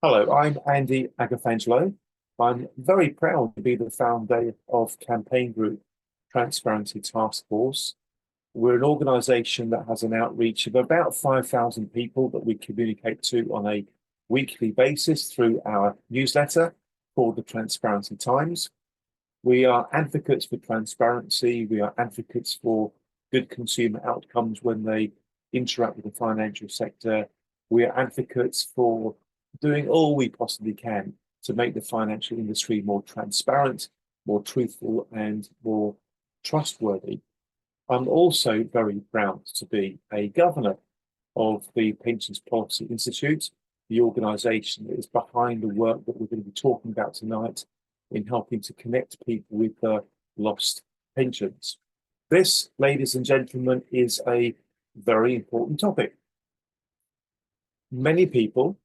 Hello, I'm Andy Agafangelo. I'm very proud to be the founder of campaign group Transparency Task Force. We're an organisation that has an outreach of about 5,000 people that we communicate to on a weekly basis through our newsletter called the Transparency Times. We are advocates for transparency. We are advocates for good consumer outcomes when they interact with the financial sector. We are advocates for doing all we possibly can to make the financial industry more transparent, more truthful, and more trustworthy. I'm also very proud to be a governor of the Pensions Policy Institute, the organisation that is behind the work that we're going to be talking about tonight in helping to connect people with lost pensions. This, ladies and gentlemen, is a very important topic. Many people,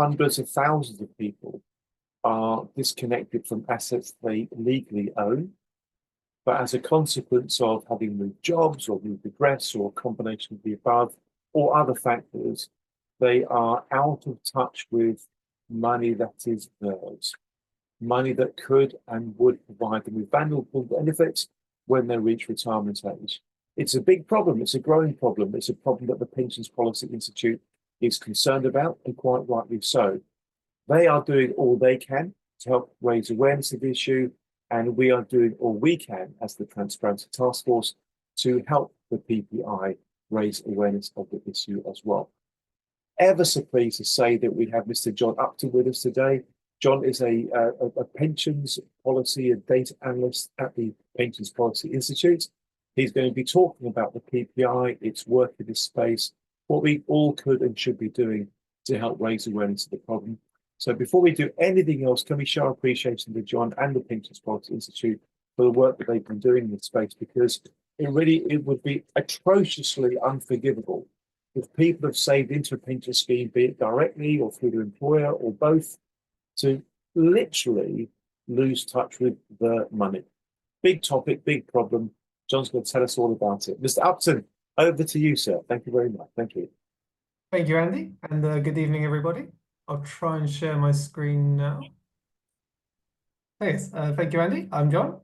hundreds of thousands of people, are disconnected from assets they legally own, but as a consequence of having moved jobs or moved address or a combination of the above or other factors, they are out of touch with money that is theirs, money that could and would provide them with valuable benefits when they reach retirement age. It's a big problem. It's a growing problem. It's a problem that the Pensions Policy Institute is concerned about, and quite rightly so. They are doing all they can to help raise awareness of the issue, and we are doing all we can as the Transparency Task Force to help the PPI raise awareness of the issue as well. Ever so pleased to say that we have Mr. John Upton with us today. John is a pensions policy and data analyst at the Pensions Policy Institute. He's going to be talking about the PPI, its work in this space, what we all could and should be doing to help raise awareness of the problem. So before we do anything else, can we show our appreciation to John and the Pensions Policy Institute for the work that they've been doing in this space, because it would be atrociously unforgivable if people have saved into a pension scheme, be it directly or through their employer or both, to literally lose touch with the money. Big topic, big problem. John's going to tell us all about it. Mr. Upton, over to you, sir. Thank you very much. Thank you. Thank you, Andy, and good evening, everybody. I'll try and share my screen now. Yes, thank you, Andy. I'm John.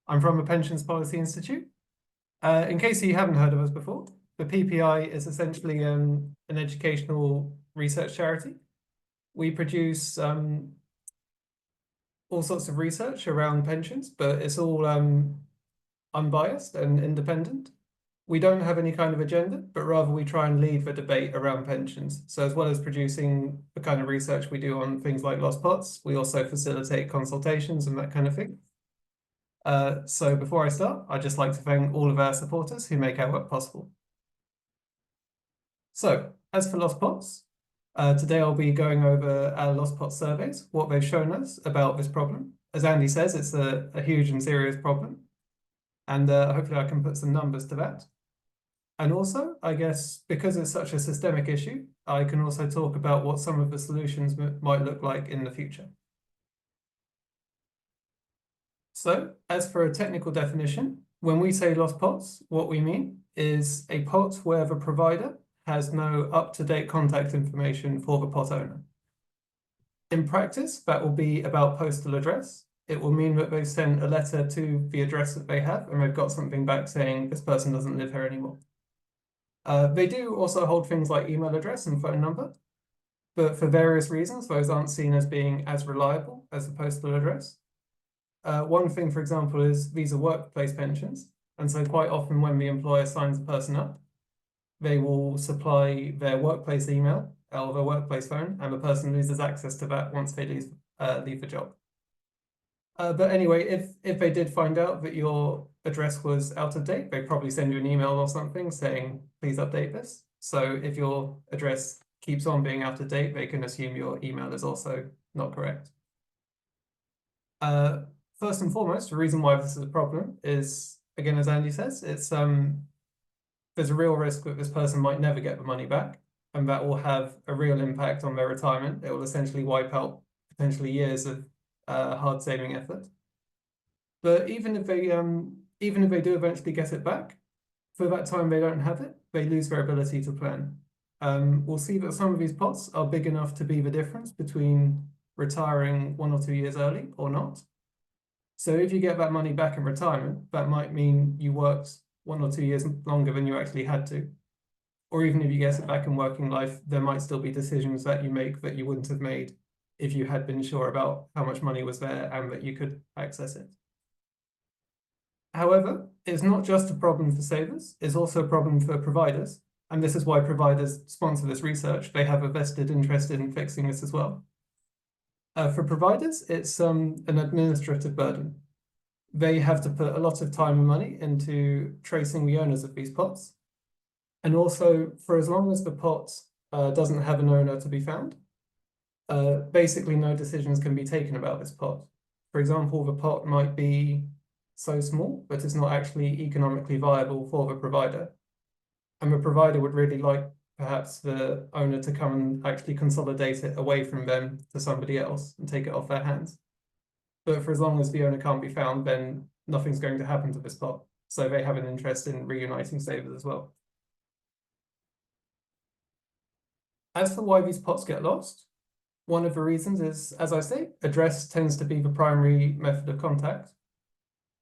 I'm from the Pensions Policy Institute. In case you haven't heard of us before, the PPI is essentially an educational research charity. We produce all sorts of research around pensions, but it's all unbiased and independent. We don't have any kind of agenda, but rather we try and lead the debate around pensions. So as well as producing the kind of research we do on things like lost pots, we also facilitate consultations and that kind of thing. So before I start, I'd just like to thank all of our supporters who make our work possible. So as for lost pots, today I'll be going over our lost pot surveys, what they've shown us about this problem. As Andy says, it's a huge and serious problem. And hopefully I can put some numbers to that. And also, I guess, because it's such a systemic issue, I can also talk about what some of the solutions might look like in the future. So, as for a technical definition, when we say lost pots, what we mean is a pot where the provider has no up-to-date contact information for the pot owner. In practice, that will be about postal address. It will mean that they've sent a letter to the address that they have, and they've got something back saying this person doesn't live here anymore. They do also hold things like email address and phone number, but for various reasons, those aren't seen as being as reliable as the postal address. One thing, for example, is these are workplace pensions, and so quite often when the employer signs a person up, they will supply their workplace email or their workplace phone, and the person loses access to that once they leave the job. But anyway, if they did find out that your address was out of date, they'd probably send you an email or something saying, please update this. So if your address keeps on being out of date, they can assume your email is also not correct. First and foremost, the reason why this is a problem is, again, as Andy says, it's there's a real risk that this person might never get the money back, and that will have a real impact on their retirement. It will essentially wipe out potentially years of hard saving effort. But even if they do eventually get it back, for that time they don't have it, they lose their ability to plan. we'll see that some of these pots are big enough to be the difference between retiring 1 or 2 years early or not. So if you get that money back in retirement, that might mean you worked 1 or 2 years longer than you actually had to. Or even if you get it back in working life, there might still be decisions that you make that you wouldn't have made if you had been sure about how much money was there and that you could access it. However, it's not just a problem for savers, it's also a problem for providers. And this is why providers sponsor this research. They have a vested interest in fixing this as well. For providers, it's an administrative burden. They have to put a lot of time and money into tracing the owners of these pots. And also, for as long as the pot doesn't have an owner to be found, basically no decisions can be taken about this pot. For example, the pot might be so small that it's not actually economically viable for the provider. And the provider would really like perhaps the owner to come and actually consolidate it away from them to somebody else and take it off their hands. But for as long as the owner can't be found, then nothing's going to happen to this pot. So they have an interest in reuniting savers as well. As for why these pots get lost, one of the reasons is, as I say, address tends to be the primary method of contact.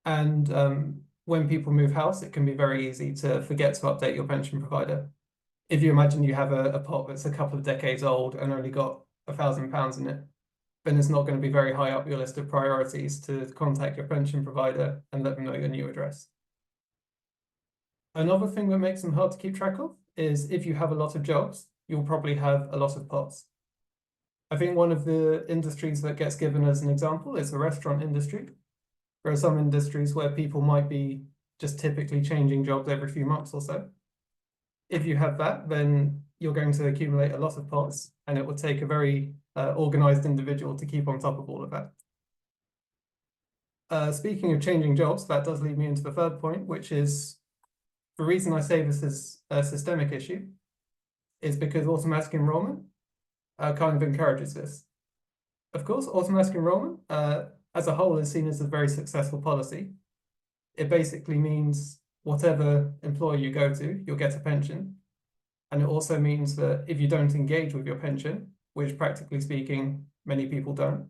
And when people move house, it can be very easy to forget to update your pension provider. If you imagine you have a pot that's a couple of decades old and only got £1,000 in it, then it's not going to be very high up your list of priorities to contact your pension provider and let them know your new address. Another thing that makes them hard to keep track of is if you have a lot of jobs, you'll probably have a lot of pots. I think one of the industries that gets given as an example is the restaurant industry. There are some industries where people might be just typically changing jobs every few months or so. If you have that, then you're going to accumulate a lot of pots, and it will take a very organized individual to keep on top of all of that. Speaking of changing jobs, that does lead me into the third point, which is the reason I say this is a systemic issue is because automatic enrollment kind of encourages this. Of course, automatic enrollment as a whole is seen as a very successful policy. It basically means whatever employer you go to, you'll get a pension. And it also means that if you don't engage with your pension, which practically speaking, many people don't,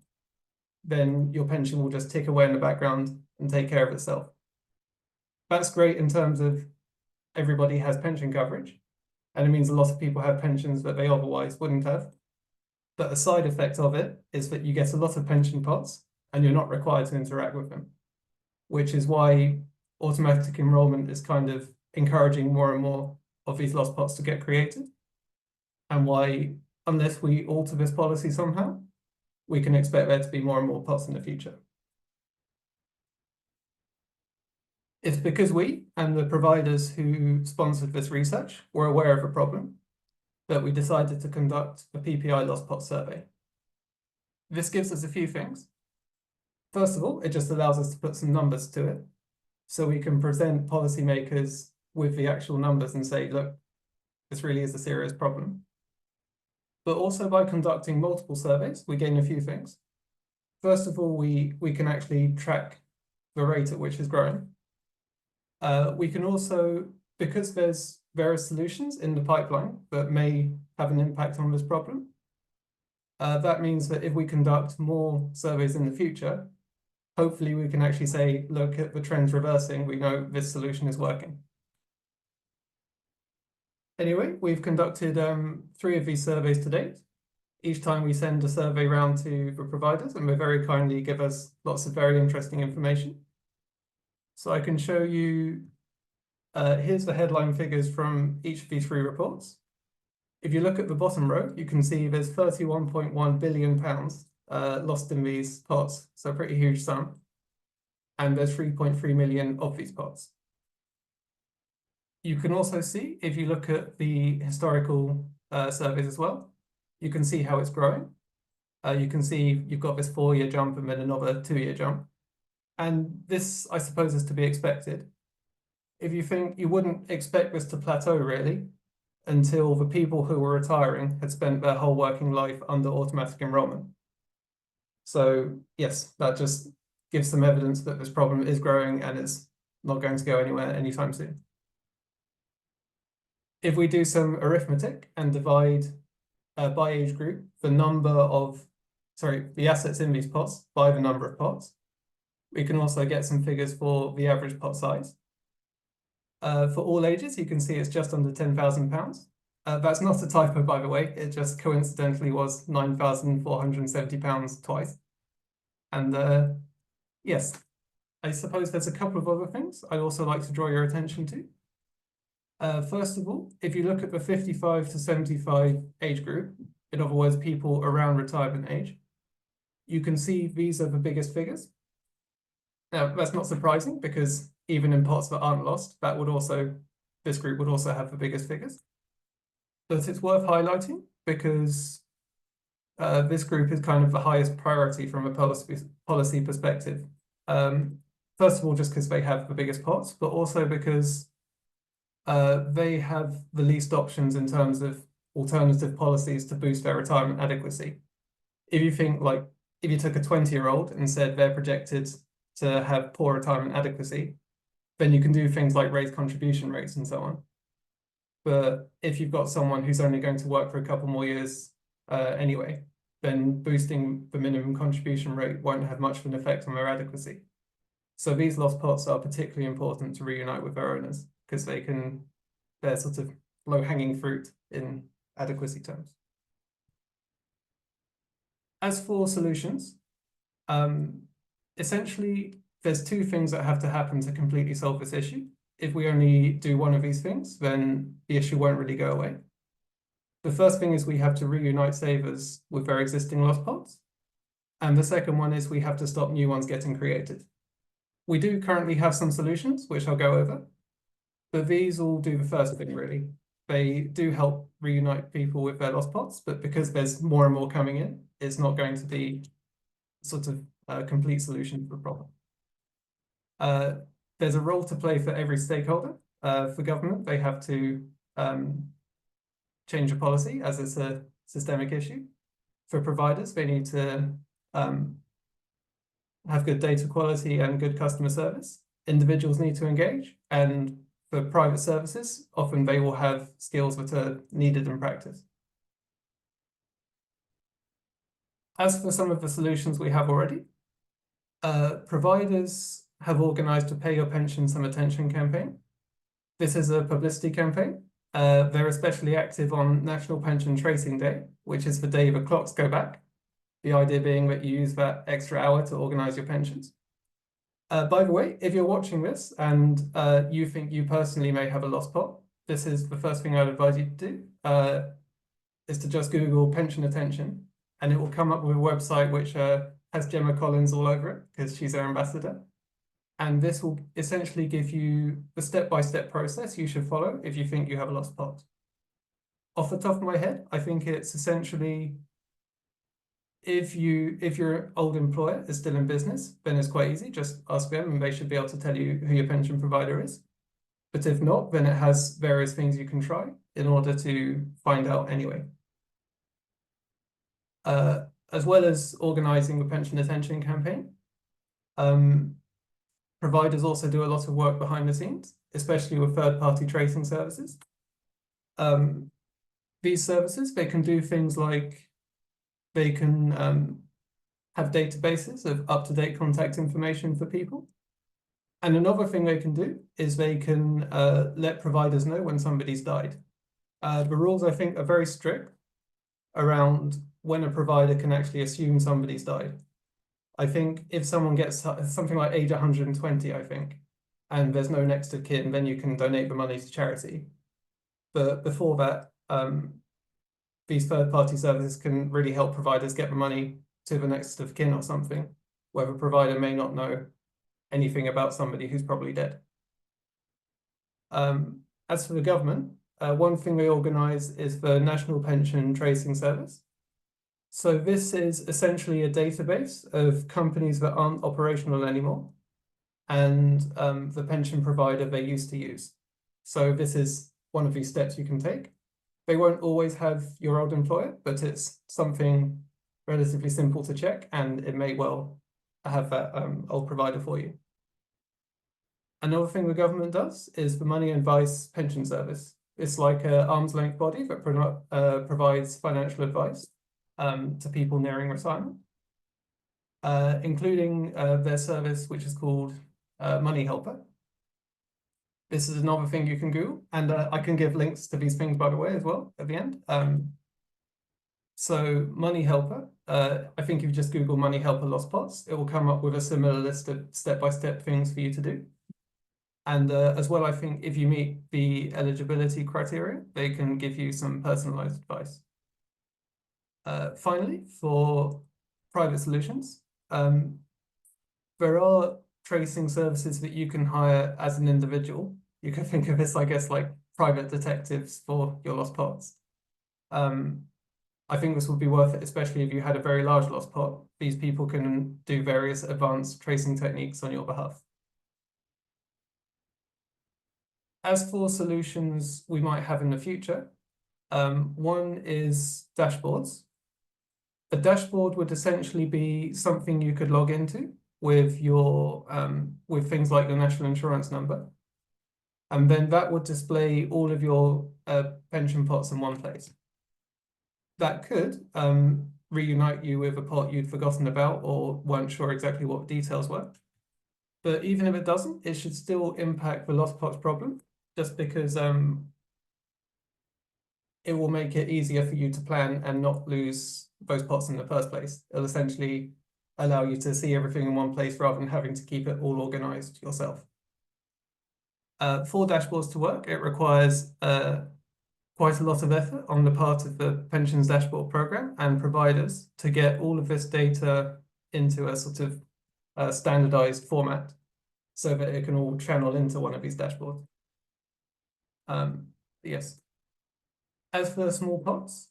then your pension will just tick away in the background and take care of itself. That's great in terms of everybody has pension coverage, and it means a lot of people have pensions that they otherwise wouldn't have. But a side effect of it is that you get a lot of pension pots and you're not required to interact with them, which is why automatic enrollment is kind of encouraging more and more of these lost pots to get created, and why, unless we alter this policy somehow, we can expect there to be more and more pots in the future. It's because we and the providers who sponsored this research were aware of the problem that we decided to conduct a PPI lost pot survey. This gives us a few things. First of all, it just allows us to put some numbers to it, so we can present policymakers with the actual numbers and say, look, this really is a serious problem. But also by conducting multiple surveys, we gain a few things. First of all, we can actually track the rate at which it's growing. We can also, because there's various solutions in the pipeline that may have an impact on this problem, that means that if we conduct more surveys in the future, hopefully we can actually say, look at the trends reversing, we know this solution is working. Anyway, we've conducted 3 of these surveys to date. Each time we send a survey round to the providers, and they very kindly give us lots of very interesting information. So I can show you, here's the headline figures from each of these 3 reports. If you look at the bottom row, you can see there's £31.1 billion lost in these pots, so a pretty huge sum. And there's 3.3 million of these pots. You can also see, if you look at the historical surveys as well, you can see how it's growing. You can see you've got this 4-year jump and then another 2-year jump. And this, I suppose, is to be expected. If you think you wouldn't expect this to plateau really until the people who were retiring had spent their whole working life under automatic enrollment. So yes, that just gives some evidence that this problem is growing and it's not going to go anywhere anytime soon. if we do some arithmetic and divide by age group the assets in these pots by the number of pots, we can also get some figures for the average pot size. For all ages, you can see it's just under £10,000. That's not a typo, by the way. It just coincidentally was £9,470 twice. And yes, I suppose there's a couple of other things I'd also like to draw your attention to. First of all, if you look at the 55 to 75 age group, in other words, people around retirement age, you can see these are the biggest figures. Now, that's not surprising because even in pots that aren't lost, this group would also have the biggest figures. But it's worth highlighting because this group is kind of the highest priority from a policy perspective. First of all, just because they have the biggest pots, but also because they have the least options in terms of alternative policies to boost their retirement adequacy. If you think like, if you took a 20-year-old and said they're projected to have poor retirement adequacy, then you can do things like raise contribution rates and so on. But if you've got someone who's only going to work for a couple more years anyway, then boosting the minimum contribution rate won't have much of an effect on their adequacy. So these lost pots are particularly important to reunite with their owners because they're sort of low-hanging fruit in adequacy terms. As for solutions, essentially, there's two things that have to happen to completely solve this issue. If we only do one of these things, then the issue won't really go away. The first thing is we have to reunite savers with their existing lost pots. And the second one is we have to stop new ones getting created. We do currently have some solutions, which I'll go over, but these all do the first thing, really. They do help reunite people with their lost pots, but because there's more and more coming in, it's not going to be sort of a complete solution to the problem. There's a role to play for every stakeholder. For government, they have to change a policy as it's a systemic issue. For providers, they need to have good data quality and good customer service. Individuals need to engage, and for private services, often they will have skills that are needed in practice. As for some of the solutions we have already, providers have organised a Pay Your Pension Some Attention campaign. This is a publicity campaign. They're especially active on National Pension Tracing Day, which is the day the clocks go back. The idea being that you use that extra hour to organise your pensions. By the way, if you're watching this and you think you personally may have a lost pot, this is the first thing I'd advise you to do, is to just Google pension attention, and it will come up with a website which has Gemma Collins all over it because she's our ambassador. And this will essentially give you the step-by-step process you should follow if you think you have a lost pot. Off the top of my head, I think it's essentially if your old employer is still in business, then it's quite easy. Just ask them and they should be able to tell you who your pension provider is. But if not, then it has various things you can try in order to find out anyway. As well as organising the pension attention campaign, providers also do a lot of work behind the scenes, especially with third-party tracing services. These services, they can do things like they can have databases of up-to-date contact information for people. And another thing they can do is they can let providers know when somebody's died. The rules, I think, are very strict around when a provider can actually assume somebody's died. I think if someone gets something like age 120, I think, and there's no next of kin, then you can donate the money to charity. But before that, these third-party services can really help providers get the money to the next of kin or something, where the provider may not know anything about somebody who's probably dead. As for the government, one thing they organise is the National Pension Tracing Service. So this is essentially a database of companies that aren't operational anymore and the pension provider they used to use. So this is one of these steps you can take. They won't always have your old employer, but it's something relatively simple to check, and it may well have that old provider for you. Another thing the government does is the Money Advice Pension Service. It's like an arm's length body that provides financial advice to people nearing retirement, including their service, which is called Money Helper. This is another thing you can Google, and I can give links to these things, by the way, as well at the end. So Money Helper, I think if you just Google Money Helper Lost Pots, it will come up with a similar list of step-by-step things for you to do. And as well, I think if you meet the eligibility criteria, they can give you some personalized advice. Finally, for private solutions, there are tracing services that you can hire as an individual. You can think of this, I guess, like private detectives for your lost pots. I think this would be worth it, especially if you had a very large lost pot. These people can do various advanced tracing techniques on your behalf. As for solutions we might have in the future, one is dashboards. A dashboard would essentially be something you could log into with your with things like your national insurance number, and then that would display all of your pension pots in one place. That could reunite you with a pot you'd forgotten about or weren't sure exactly what the details were. But even if it doesn't, it should still impact the lost pots problem, just because it will make it easier for you to plan and not lose those pots in the first place. It'll essentially allow you to see everything in one place rather than having to keep it all organized yourself. For dashboards to work, it requires quite a lot of effort on the part of the pensions dashboard program and providers to get all of this data into a sort of standardized format so that it can all channel into one of these dashboards. Yes. As for small pots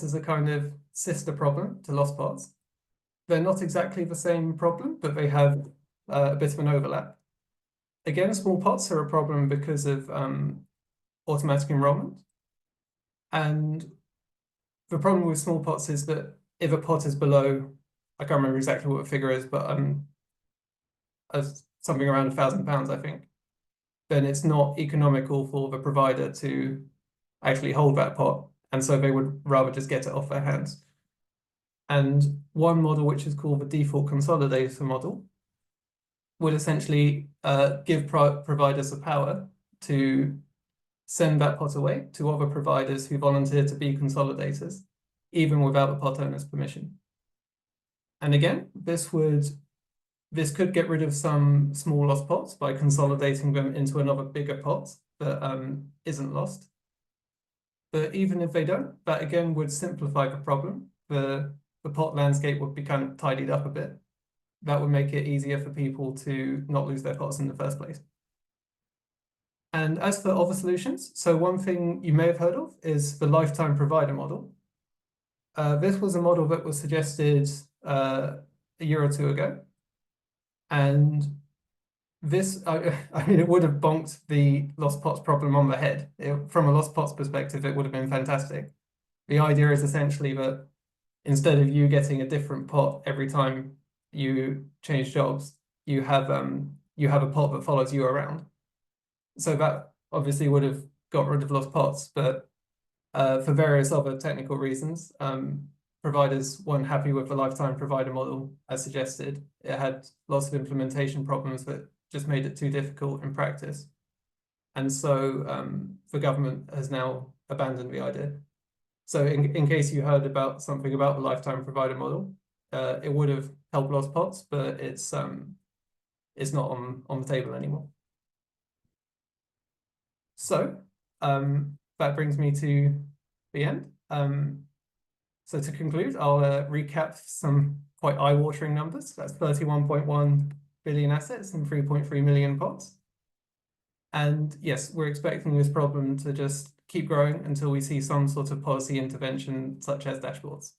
is a kind of sister problem to lost pots. They're not exactly the same problem, but they have a bit of an overlap. Again, small pots are a problem because of automatic enrollment. And the problem with small pots is that if a pot is below, I can't remember exactly what the figure is, but something around £1,000, I think, then it's not economical for the provider to actually hold that pot. And so they would rather just get it off their hands. And one model, which is called the default consolidator model, would essentially give providers the power to send that pot away to other providers who volunteer to be consolidators, even without the pot owner's permission. And again, this could get rid of some small lost pots by consolidating them into another bigger pot that isn't lost. But even if they don't, that again would simplify the problem. The pot landscape would be kind of tidied up a bit. That would make it easier for people to not lose their pots in the first place. And as for other solutions, so one thing you may have heard of is the lifetime provider model. This was a model that was suggested a year or two ago. And this, I mean, it would have bonked the lost pots problem on the head. From a lost pots perspective, it would have been fantastic. The idea is essentially that instead of you getting a different pot every time you change jobs, you have a pot that follows you around. So that obviously would have got rid of lost pots, but for various other technical reasons, providers weren't happy with the lifetime provider model as suggested. It had lots of implementation problems that just made it too difficult in practice. And so the government has now abandoned the idea. So in case you heard about something about the lifetime provider model, it would have helped lost pots, but it's not on the table anymore. So that brings me to the end. So to conclude, I'll recap some quite eye-watering numbers. That's 31.1 billion assets and 3.3 million pots. And yes, we're expecting this problem to just keep growing until we see some sort of policy intervention, such as dashboards.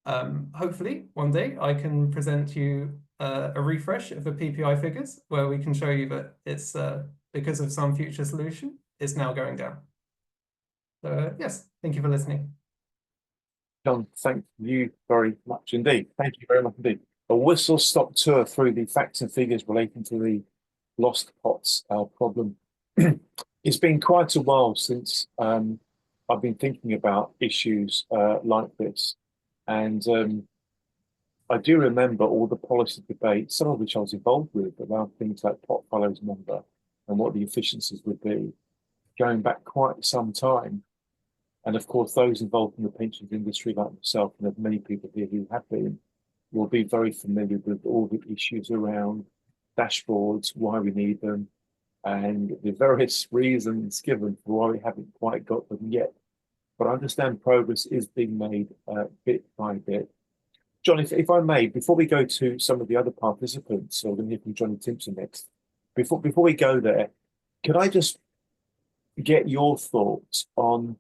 Hopefully, one day I can present you a refresh of the PPI figures, where we can show you that it's because of some future solution, it's now going down. So yes, thank you for listening. John, thank you very much indeed. Thank you very much indeed. A whistle-stop tour through the facts and figures relating to the lost pots problem. It's been quite a while since I've been thinking about issues like this, and I do remember all the policy debates, some of which I was involved with, around things like pot follows number and what the efficiencies would be, going back quite some time. And of course, those involved in the pensions industry, like myself, and there's many people here who have been, will be very familiar with all the issues around dashboards, why we need them, and the various reasons given for why we haven't quite got them yet. But I understand progress is being made bit by bit. John, if I may, before we go to some of the other participants, so we're going to hear from Johnny Timpson next. Before we go there, could I just get your thoughts on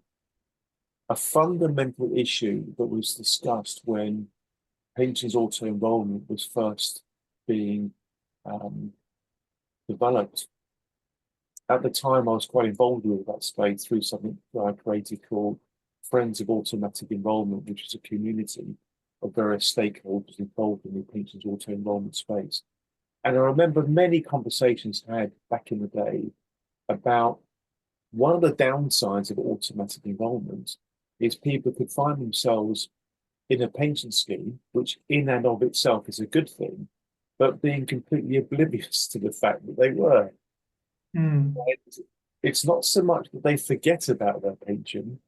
a fundamental issue that was discussed when pensions auto enrollment was first being developed? At the time, I was quite involved with that space through something that I created called Friends of Automatic Enrollment, which is a community of various stakeholders involved in the pensions auto enrollment space. And I remember many conversations had back in the day about one of the downsides of automatic enrollment is people could find themselves in a pension scheme, which in and of itself is a good thing, but being completely oblivious to the fact that they were. Mm. It's not so much that they forget about their pension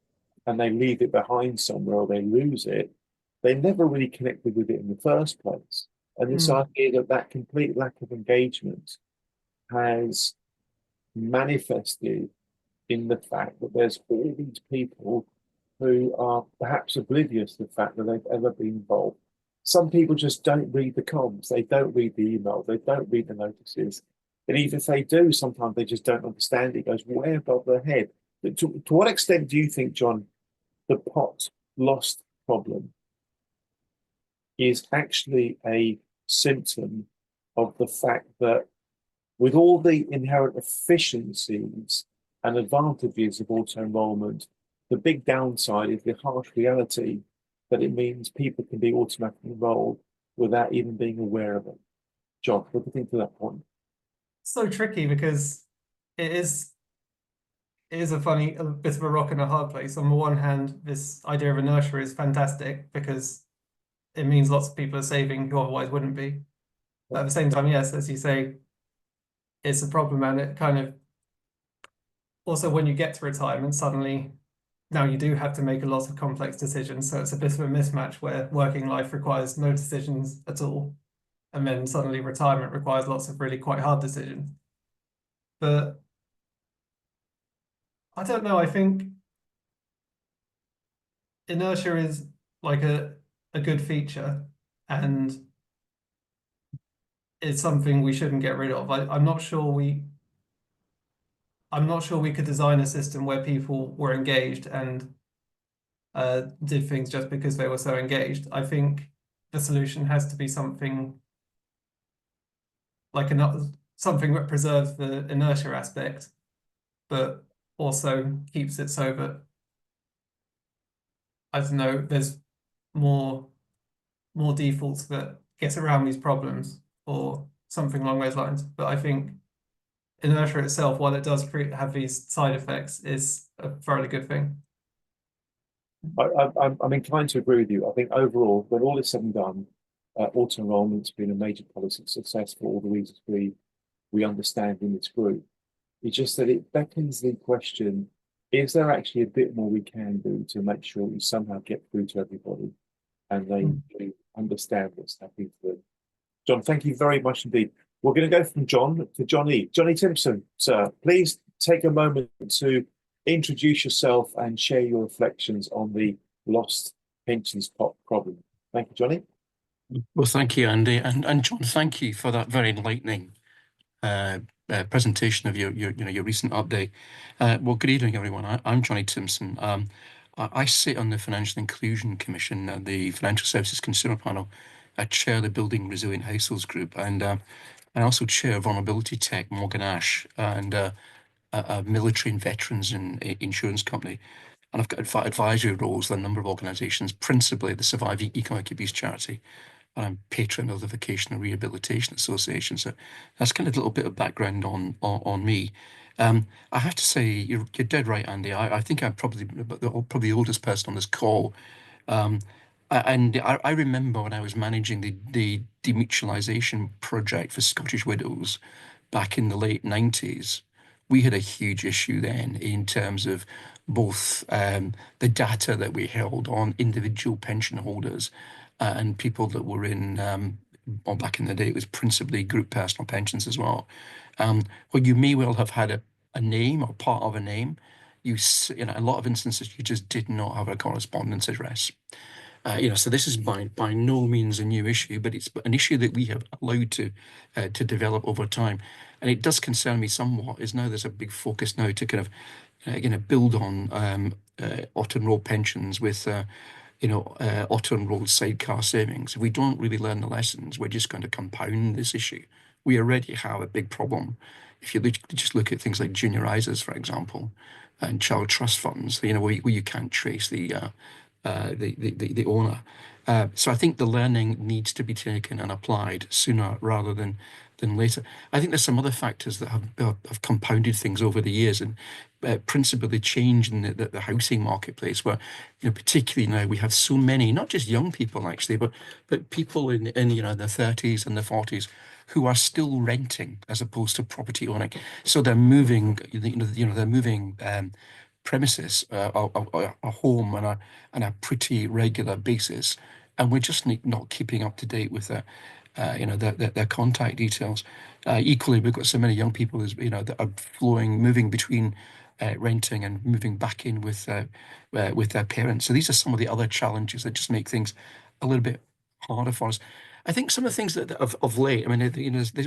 and they leave it behind somewhere or they lose it. They never really connected with it in the first place. And this idea that that complete lack of engagement has manifested in the fact that there's all these people who are perhaps oblivious to the fact that they've ever been involved. Some people just don't read the comms, they don't read the email, they don't read the notices. And even if they do, sometimes they just don't understand it. It goes way above their head. But to what extent do you think, John, the pot lost problem is actually a symptom of the fact that with all the inherent efficiencies and advantages of auto enrollment, the big downside is the harsh reality that it means people can be automatically enrolled without even being aware of it. John, what do you think to that point? So tricky because it is a bit of a rock and a hard place. On the one hand, this idea of inertia is fantastic because it means lots of people are saving who otherwise wouldn't be. But at the same time, yes, as you say, it's a problem, and it kind of also when you get to retirement, suddenly now you do have to make a lot of complex decisions. So it's a bit of a mismatch where working life requires no decisions at all, and then suddenly retirement requires lots of really quite hard decisions. But I don't know, I think inertia is like a good feature and it's something we shouldn't get rid of. I'm not sure we could design a system where people were engaged and did things just because they were so engaged. I think the solution has to be something like something that preserves the inertia aspect, but also keeps it so that I don't know, there's more defaults that get around these problems or something along those lines. But I think inertia itself, while it does have these side effects, is a fairly good thing. I'm inclined to agree with you. I think overall, when all is said and done, auto enrollment's been a major policy success for all the reasons we understand in this group. It's just that it beckons the question, is there actually a bit more we can do to make sure we somehow get through to everybody and they really understand what's happening to them? John, thank you very much indeed. We're going to go from John to Johnny. Johnny Timpson, sir, please take a moment to introduce yourself and share your reflections on the lost pensions pot problem. Thank you, Johnny. Well, thank you, Andy. And John, thank you for that very enlightening presentation of your recent update. Well, good evening, everyone. I'm Johnny Timpson. I sit on the Financial Inclusion Commission, the Financial Services Consumer Panel. I chair the Building Resilient Households Group, and I also chair Vulnerability Tech, Morgan Ash, and a military and veterans insurance company. And I've got advisory roles in a number of organisations, principally the Survive Economic Abuse Charity. And I'm patron of the Vocational Rehabilitation Association. So that's kind of a little bit of background on me. I have to say, you're dead right, Andy. I think I'm probably the oldest person on this call. Um, and I remember when I was managing the demutualisation project for Scottish widows back in the late 90s, we had a huge issue then in terms of both the data that we held on individual pension holders and people that were in, well, back in the day, it was principally group personal pensions as well. Well, you may well have had a name or part of a name. In a lot of instances, you just did not have a correspondence address. So this is by no means a new issue, but it's an issue that we have allowed to develop over time, and it does concern me somewhat. Is now there's a big focus now to kind of build on auto-enrolled pensions with auto-enrolled sidecar savings. If we don't really learn the lessons, we're just going to compound this issue. We already have a big problem. If you just look at things like junior ISAs, for example, and child trust funds, where you can't trace the owner. So I think the learning needs to be taken and applied sooner rather than later. I think there's some other factors that have compounded things over the years, and principally the change in the housing marketplace, where particularly now we have so many, not just young people actually, but people in their 30s and their 40s who are still renting as opposed to property owning. So they're moving, they're moving premises, a home on a pretty regular basis, and we're just not keeping up to date with their contact details. Equally, we've got so many young people that are moving between renting and moving back in with their parents. So these are some of the other challenges that just make things a little bit harder for us. I think some of the things that of late, I mean,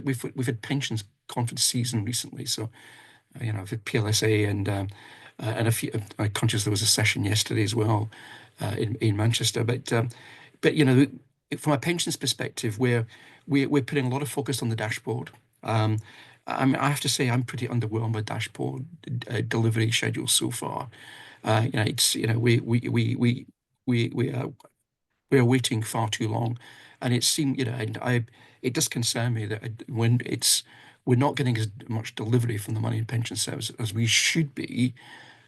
we've had pensions conference season recently, so I've had PLSA and a few. I'm conscious there was a session yesterday as well in Manchester, but from a pensions perspective, we're putting a lot of focus on the dashboard. I have to say I'm pretty underwhelmed by dashboard delivery schedule so far. It's we are waiting far too long, and it seemed it does concern me that when we're not getting as much delivery from the Money and Pension Service as we should be,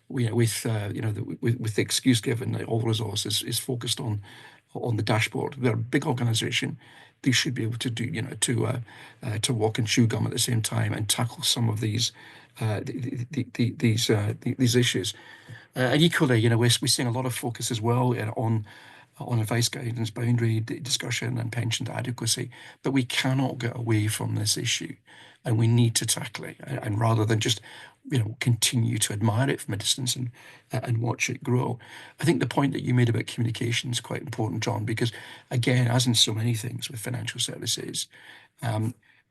with the excuse given that all resources is focused on the dashboard. They're a big organisation. They should be able to do to walk and chew gum at the same time and tackle some of these these issues. And equally, we're seeing a lot of focus as well on advice guidance, boundary discussion, and pension adequacy. But we cannot get away from this issue, and we need to tackle it. And rather than just continue to admire it from a distance and watch it grow. I think the point that you made about communication is quite important, John, because again, as in so many things with financial services,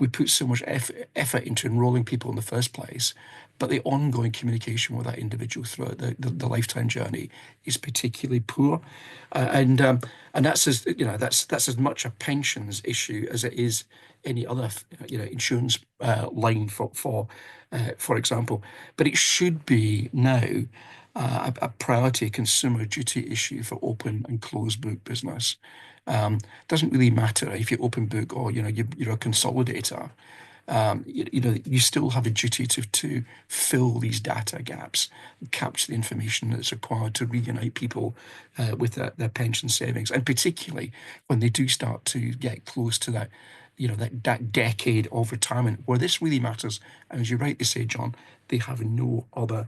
we put so much effort into enrolling people in the first place, but the ongoing communication with that individual throughout the lifetime journey is particularly poor, and that's as much a pensions issue as it is any other insurance line for example. But it should be now a priority consumer duty issue for open and closed book business. Doesn't really matter if you're open book or you're a consolidator. You still have a duty to fill these data gaps, capture the information that's required to reunite people with their pension savings, and particularly when they do start to get close to that, that decade of retirement where this really matters. And as you rightly say, John, they have no other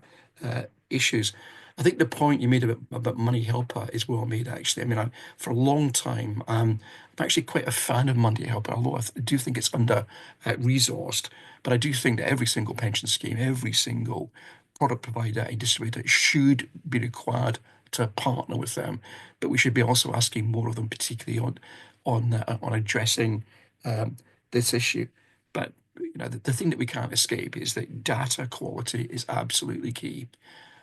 issues. I think the point you made about Money Helper is well made, actually. I mean, for a long time, I'm actually quite a fan of Money Helper, although I do think it's under resourced. But I do think that every single pension scheme, every single product provider and distributor should be required to partner with them. But we should be also asking more of them, particularly on addressing this issue. But the thing that we can't escape is that data quality is absolutely key.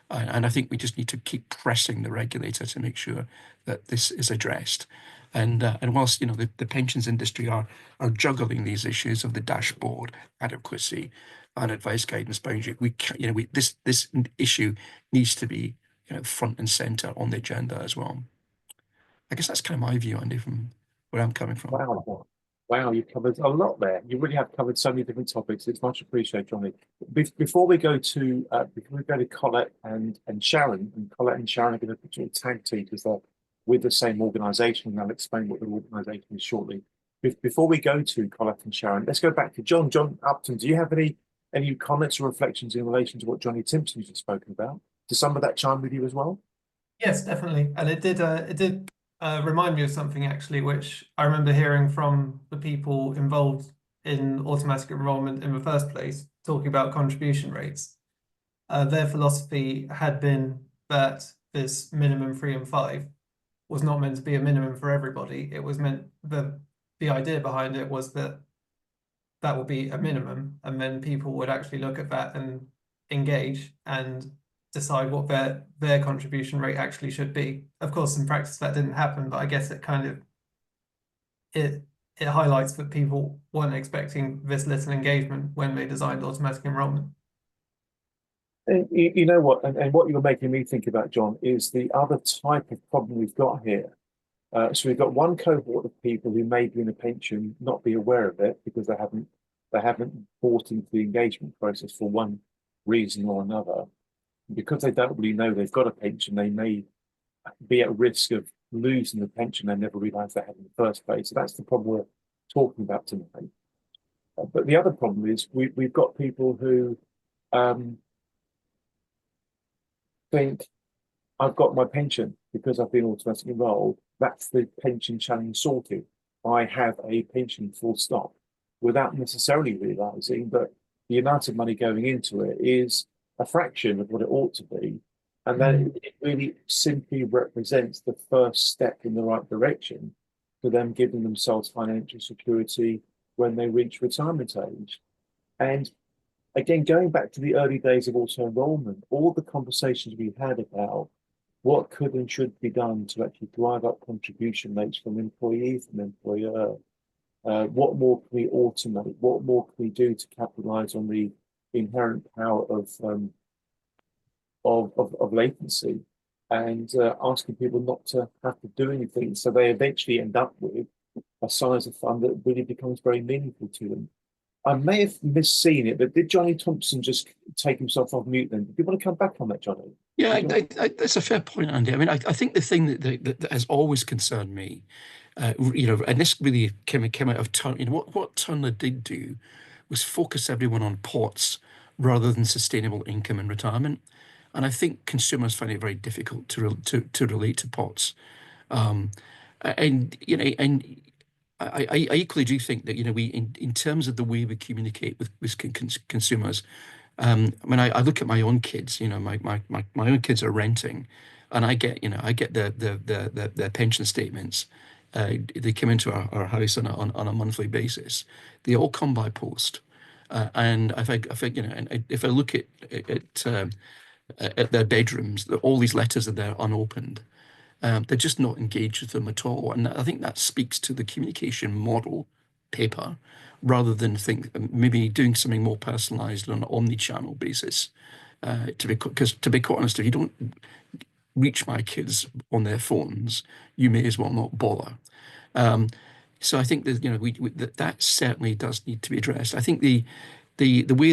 And I think we just need to keep pressing the regulator to make sure that this is addressed. And whilst the pensions industry are juggling these issues of the dashboard, adequacy, and advice guidance boundary, this issue needs to be front and center on the agenda as well. I guess that's kind of my view, Andy, from where I'm coming from. Wow. Wow, you covered a lot there. You really have covered so many different topics. It's much appreciated, Johnny. Before we go to Colette and Sharon, and Colette and Sharon are going to sort of tag team because they're with the same organisation, and I'll explain what the organisation is shortly. Before we go to Colette and Sharon, let's go back to John. John Upton, do you have any comments or reflections in relation to what Johnny Timpson has just spoken about? Does some of that chime with you as well? Yes, definitely. And it did remind me of something actually, which I remember hearing from the people involved in automatic enrollment in the first place, talking about contribution rates. Their philosophy had been that this minimum 3 and 5 was not meant to be a minimum for everybody. It was meant the idea behind it was that that would be a minimum, and then people would actually look at that and engage and decide what their contribution rate actually should be. Of course, in practice that didn't happen, but I guess it kind of it highlights that people weren't expecting this little engagement when they designed automatic enrollment. And you know what, and what you're making me think about, John, is the other type of problem we've got here. So we've got one cohort of people who may be in a pension, not be aware of it because they haven't bought into the engagement process for one reason or another. Because they don't really know they've got a pension, they may be at risk of losing the pension they never realised they had in the first place. So that's the problem we're talking about tonight. But the other problem is we've got people who think I've got my pension because I've been automatically enrolled. That's the pension challenge sorted. I have a pension full stop, without necessarily realising that the amount of money going into it is a fraction of what it ought to be. And then it really simply represents the first step in the right direction for them giving themselves financial security when they reach retirement age. And again, going back to the early days of auto enrollment, all the conversations we had about what could and should be done to actually drive up contribution rates from employees and employer. What more can we automate? What more can we do to capitalize on the inherent power of latency, and asking people not to have to do anything, so they eventually end up with a size of fund that really becomes very meaningful to them. I may have misseen it, but did Johnny Thompson just take himself off mute then? Do you want to come back on that, Johnny? Yeah, that's a fair point, Andy. I mean, I think the thing that has always concerned me, and this really came out of Turner. What Turner did do was focus everyone on pots rather than sustainable income and retirement. And I think consumers find it very difficult to relate to pots. And I equally do think that we in terms of the way we communicate with consumers. I mean, I look at my own kids. My own kids are renting, and I get their pension statements. They come into our house on a monthly basis. They all come by post, and if I look at their bedrooms, all these letters are there unopened. They're just not engaged with them at all. And I think that speaks to the communication model paper rather than maybe doing something more personalized on an omni-channel basis. Because to be quite honest, if you don't reach my kids on their phones, you may as well not bother. So I think that that certainly does need to be addressed. I think the way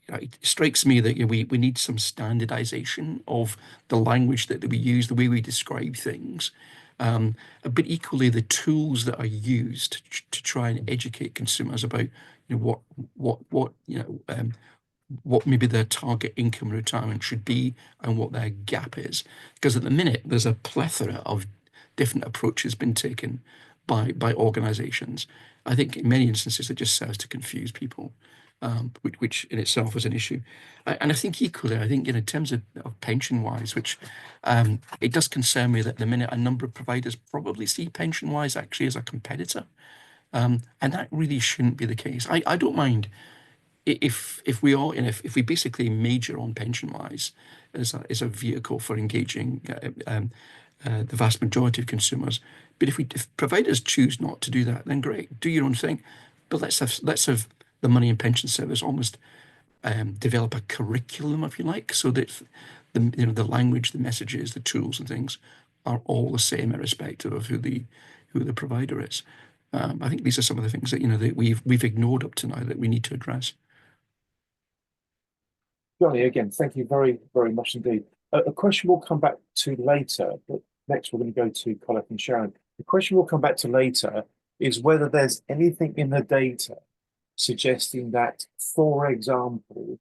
it strikes me that we need some standardization of the language that we use, the way we describe things, but equally the tools that are used to try and educate consumers about what maybe their target income retirement should be and what their gap is. Because at the minute there's a plethora of different approaches been taken by organizations. I think in many instances it just serves to confuse people. Which in itself is an issue. And I think equally, in terms of pension-wise, which it does concern me that at the minute a number of providers probably see pension-wise actually as a competitor. And that really shouldn't be the case. I don't mind if we basically major on pension-wise as a vehicle for engaging the vast majority of consumers. But if providers choose not to do that, then great, do your own thing. But let's have the Money and Pension Service almost develop a curriculum, if you like, so that the language, the messages, the tools, and things are all the same, irrespective of who who the provider is. I think these are some of the things that, that we've ignored up to now that we need to address. Johnny, again, thank you very, very much indeed. A question we'll come back to later, but next we're going to go to Colette and Sharon. The question we'll come back to later is whether there's anything in the data suggesting that, for example,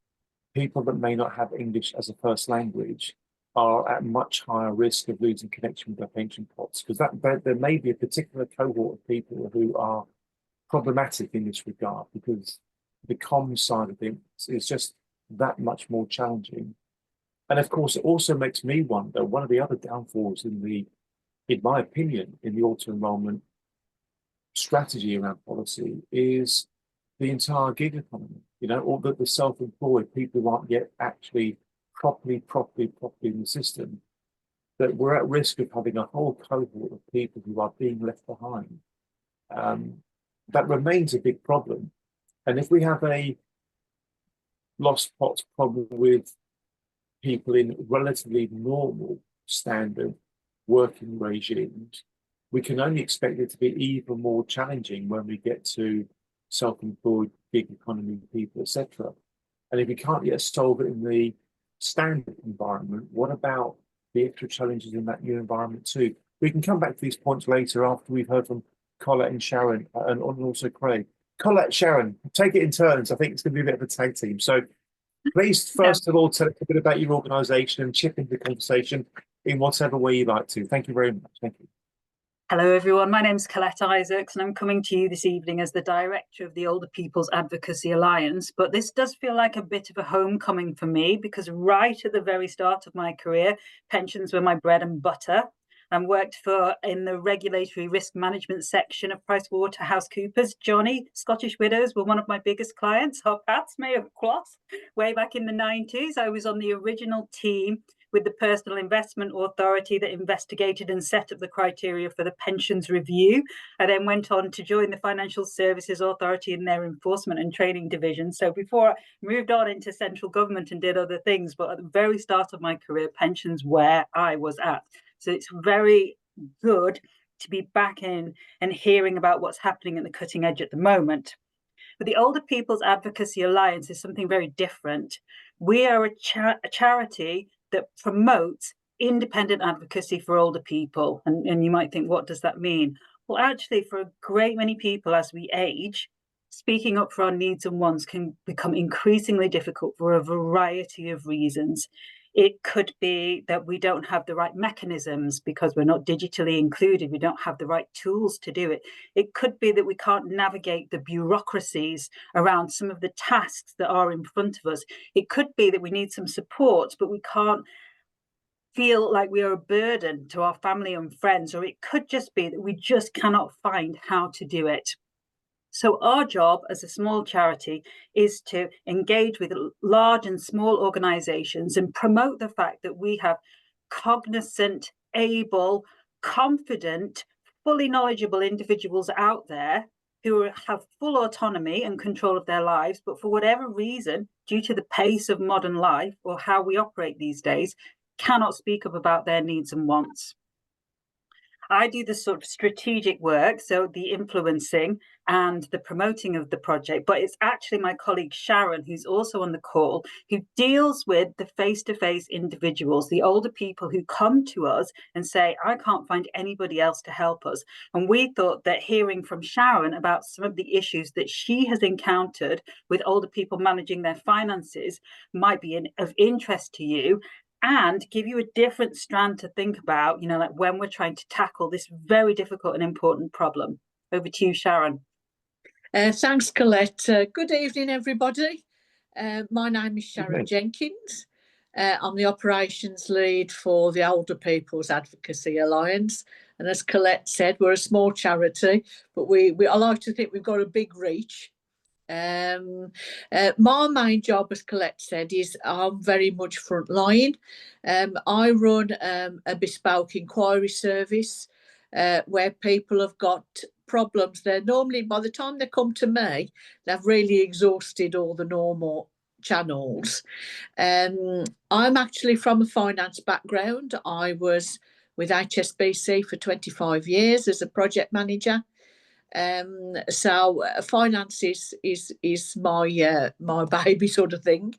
people that may not have English as a first language are at much higher risk of losing connection with their pension pots, because there may be a particular cohort of people who are problematic in this regard, because the comms side of things is just that much more challenging. And of course, it also makes me wonder, one of the other downfalls in my opinion, in the auto-enrollment strategy around policy is the entire gig economy, all the self-employed people who aren't yet actually properly in the system, that we're at risk of having a whole cohort of people who are being left behind. That remains a big problem. And if we have a lost pots problem with people in relatively normal standard working regimes, we can only expect it to be even more challenging when we get to self-employed, gig economy people, etc. And if we can't yet solve it in the standard environment, what about the extra challenges in that new environment too? We can come back to these points later after we've heard from Colette and Sharon and also Craig. Colette, Sharon, take it in turns. I think it's going to be a bit of a tag team. So please, first of all, tell us a bit about your organisation and chip into the conversation in whatever way you like to. Thank you very much. Thank you. Hello, everyone. My name's Colette Isaacs, and I'm coming to you this evening as the director of the Older People's Advocacy Alliance. But this does feel like a bit of a homecoming for me, because right at the very start of my career, pensions were my bread and butter. I worked in the regulatory risk management section of PricewaterhouseCoopers. Johnny, Scottish Widows were one of my biggest clients. Our paths may have crossed way back in the 90s. I was on the original team with the Personal Investment Authority that investigated and set up the criteria for the pensions review. I then went on to join the Financial Services Authority in their enforcement and training division. So before I moved on into central government and did other things, but at the very start of my career, pensions where I was at. So it's very good to be back in and hearing about what's happening at the cutting edge at the moment. But the Older People's Advocacy Alliance is something very different. We are a charity that promotes independent advocacy for older people. And you might think, what does that mean? Well, actually, for a great many people as we age, speaking up for our needs and wants can become increasingly difficult for a variety of reasons. It could be that we don't have the right mechanisms because we're not digitally included. We don't have the right tools to do it. It could be that we can't navigate the bureaucracies around some of the tasks that are in front of us. It could be that we need some support, but we can't feel like we are a burden to our family and friends, or it could just be that we just cannot find how to do it. So our job as a small charity is to engage with large and small organizations and promote the fact that we have cognizant, able, confident, fully knowledgeable individuals out there who have full autonomy and control of their lives, but for whatever reason, due to the pace of modern life or how we operate these days, cannot speak up about their needs and wants. I do the sort of strategic work, so the influencing and the promoting of the project, but it's actually my colleague Sharon, who's also on the call, who deals with the face-to-face individuals, the older people who come to us and say, I can't find anybody else to help us. And we thought that hearing from Sharon about some of the issues that she has encountered with older people managing their finances might be of interest to you, and give you a different strand to think about, like when we're trying to tackle this very difficult and important problem. Over to you, Sharon. Thanks, Colette. Good evening, everybody. My name is Sharon Jenkins. I'm the operations lead for the Older People's Advocacy Alliance. And as Colette said, we're a small charity, but I like to think we've got a big reach. My main job, as Colette said, is I'm very much frontline. I run a bespoke inquiry service where people have got problems. They're normally, by the time they come to me, they've really exhausted all the normal channels. I'm actually from a finance background. I was with HSBC for 25 years as a project manager. So finance is my baby sort of thing.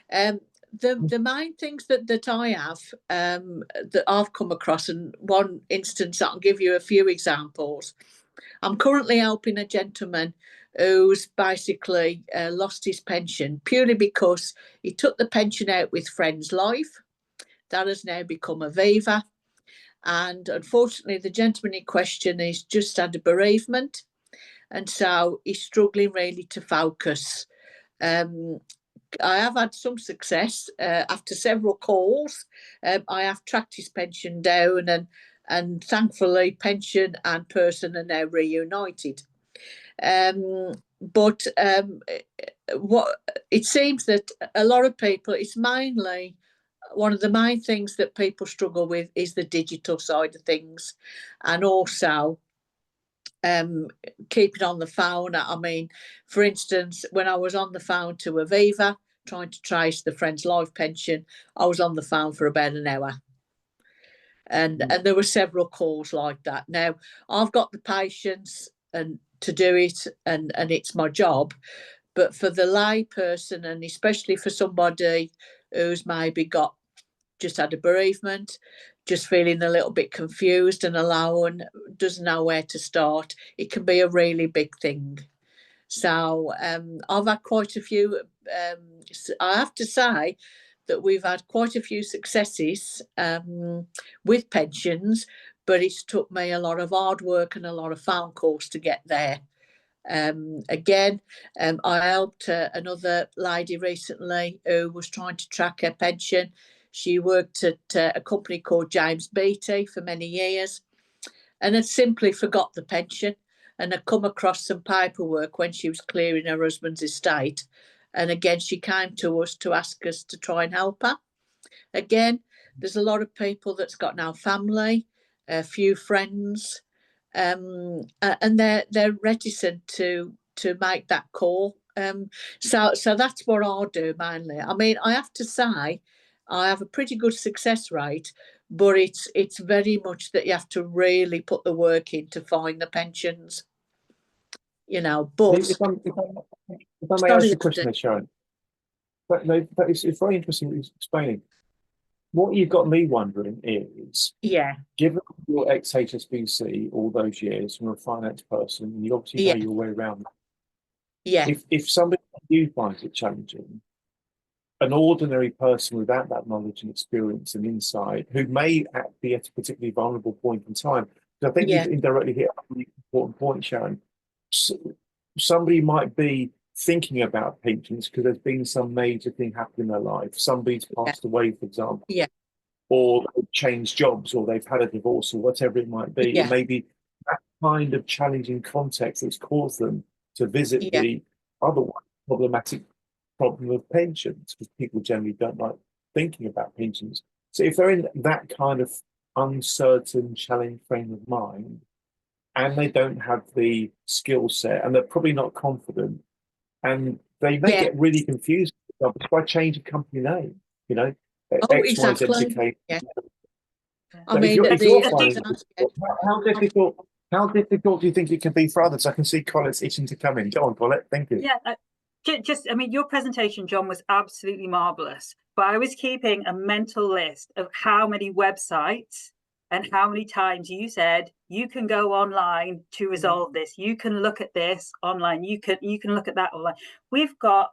The main things that I have that I've come across, and one instance I can give you a few examples. I'm currently helping a gentleman who's basically lost his pension purely because he took the pension out with Friends Life. That has now become Aviva. And unfortunately, the gentleman in question has just had a bereavement. And so he's struggling really to focus. I have had some success after several calls. I have tracked his pension down, and thankfully pension and person are now reunited. But what it seems that a lot of people, it's mainly one of the main things that people struggle with is the digital side of things, and also keeping on the phone. I mean, for instance, when I was on the phone to Aviva trying to trace the Friends Life pension, I was on the phone for about an hour. And there were several calls like that. Now, I've got the patience and to do it, and it's my job. But for the lay person, and especially for somebody who's maybe just had a bereavement, just feeling a little bit confused and alone, doesn't know where to start, it can be a really big thing. So I've had quite a few, I have to say that we've had quite a few successes with pensions, but it's took me a lot of hard work and a lot of phone calls to get there. Again, I helped another lady recently who was trying to track her pension. She worked at a company called James Beattie for many years and had simply forgot the pension and had come across some paperwork when she was clearing her husband's estate. And again, she came to us to ask us to try and help her. Again, there's a lot of people that's got no family, a few friends, and they're reticent to make that call. So that's what I'll do mainly. I mean, I have to say, I have a pretty good success rate, but it's very much that you have to really put the work in to find the pensions, you know. But if I may ask you a question there, Sharon. But no, but it's very interesting what you're explaining. What you've got me wondering is, given your ex-HSBC all those years, you're a finance person, and you obviously know your way around that. If somebody like you finds it challenging, an ordinary person without that knowledge and experience and insight, who may be at a particularly vulnerable point in time, because I think you've indirectly hit a really important point, Sharon. Somebody might be thinking about pensions because there's been some major thing happen in their life. Somebody's passed away, for example, or they've changed jobs, or they've had a divorce, or whatever it might be. It may be that kind of challenging context that's caused them to visit the otherwise problematic problem of pensions, because people generally don't like thinking about pensions. So if they're in that kind of uncertain, challenging frame of mind, and they don't have the skill set, and they're probably not confident, and they may get really confused by change of company name, you know. Exactly. I mean, if you're finding how difficult do you think it can be for others? I can see Colette's itching to come in. Go on, Colette. Thank you. Yeah, I mean, your presentation, John, was absolutely marvelous. But I was keeping a mental list of how many websites and how many times you said you can go online to resolve this. You can look at this online. You can look at that online. We've got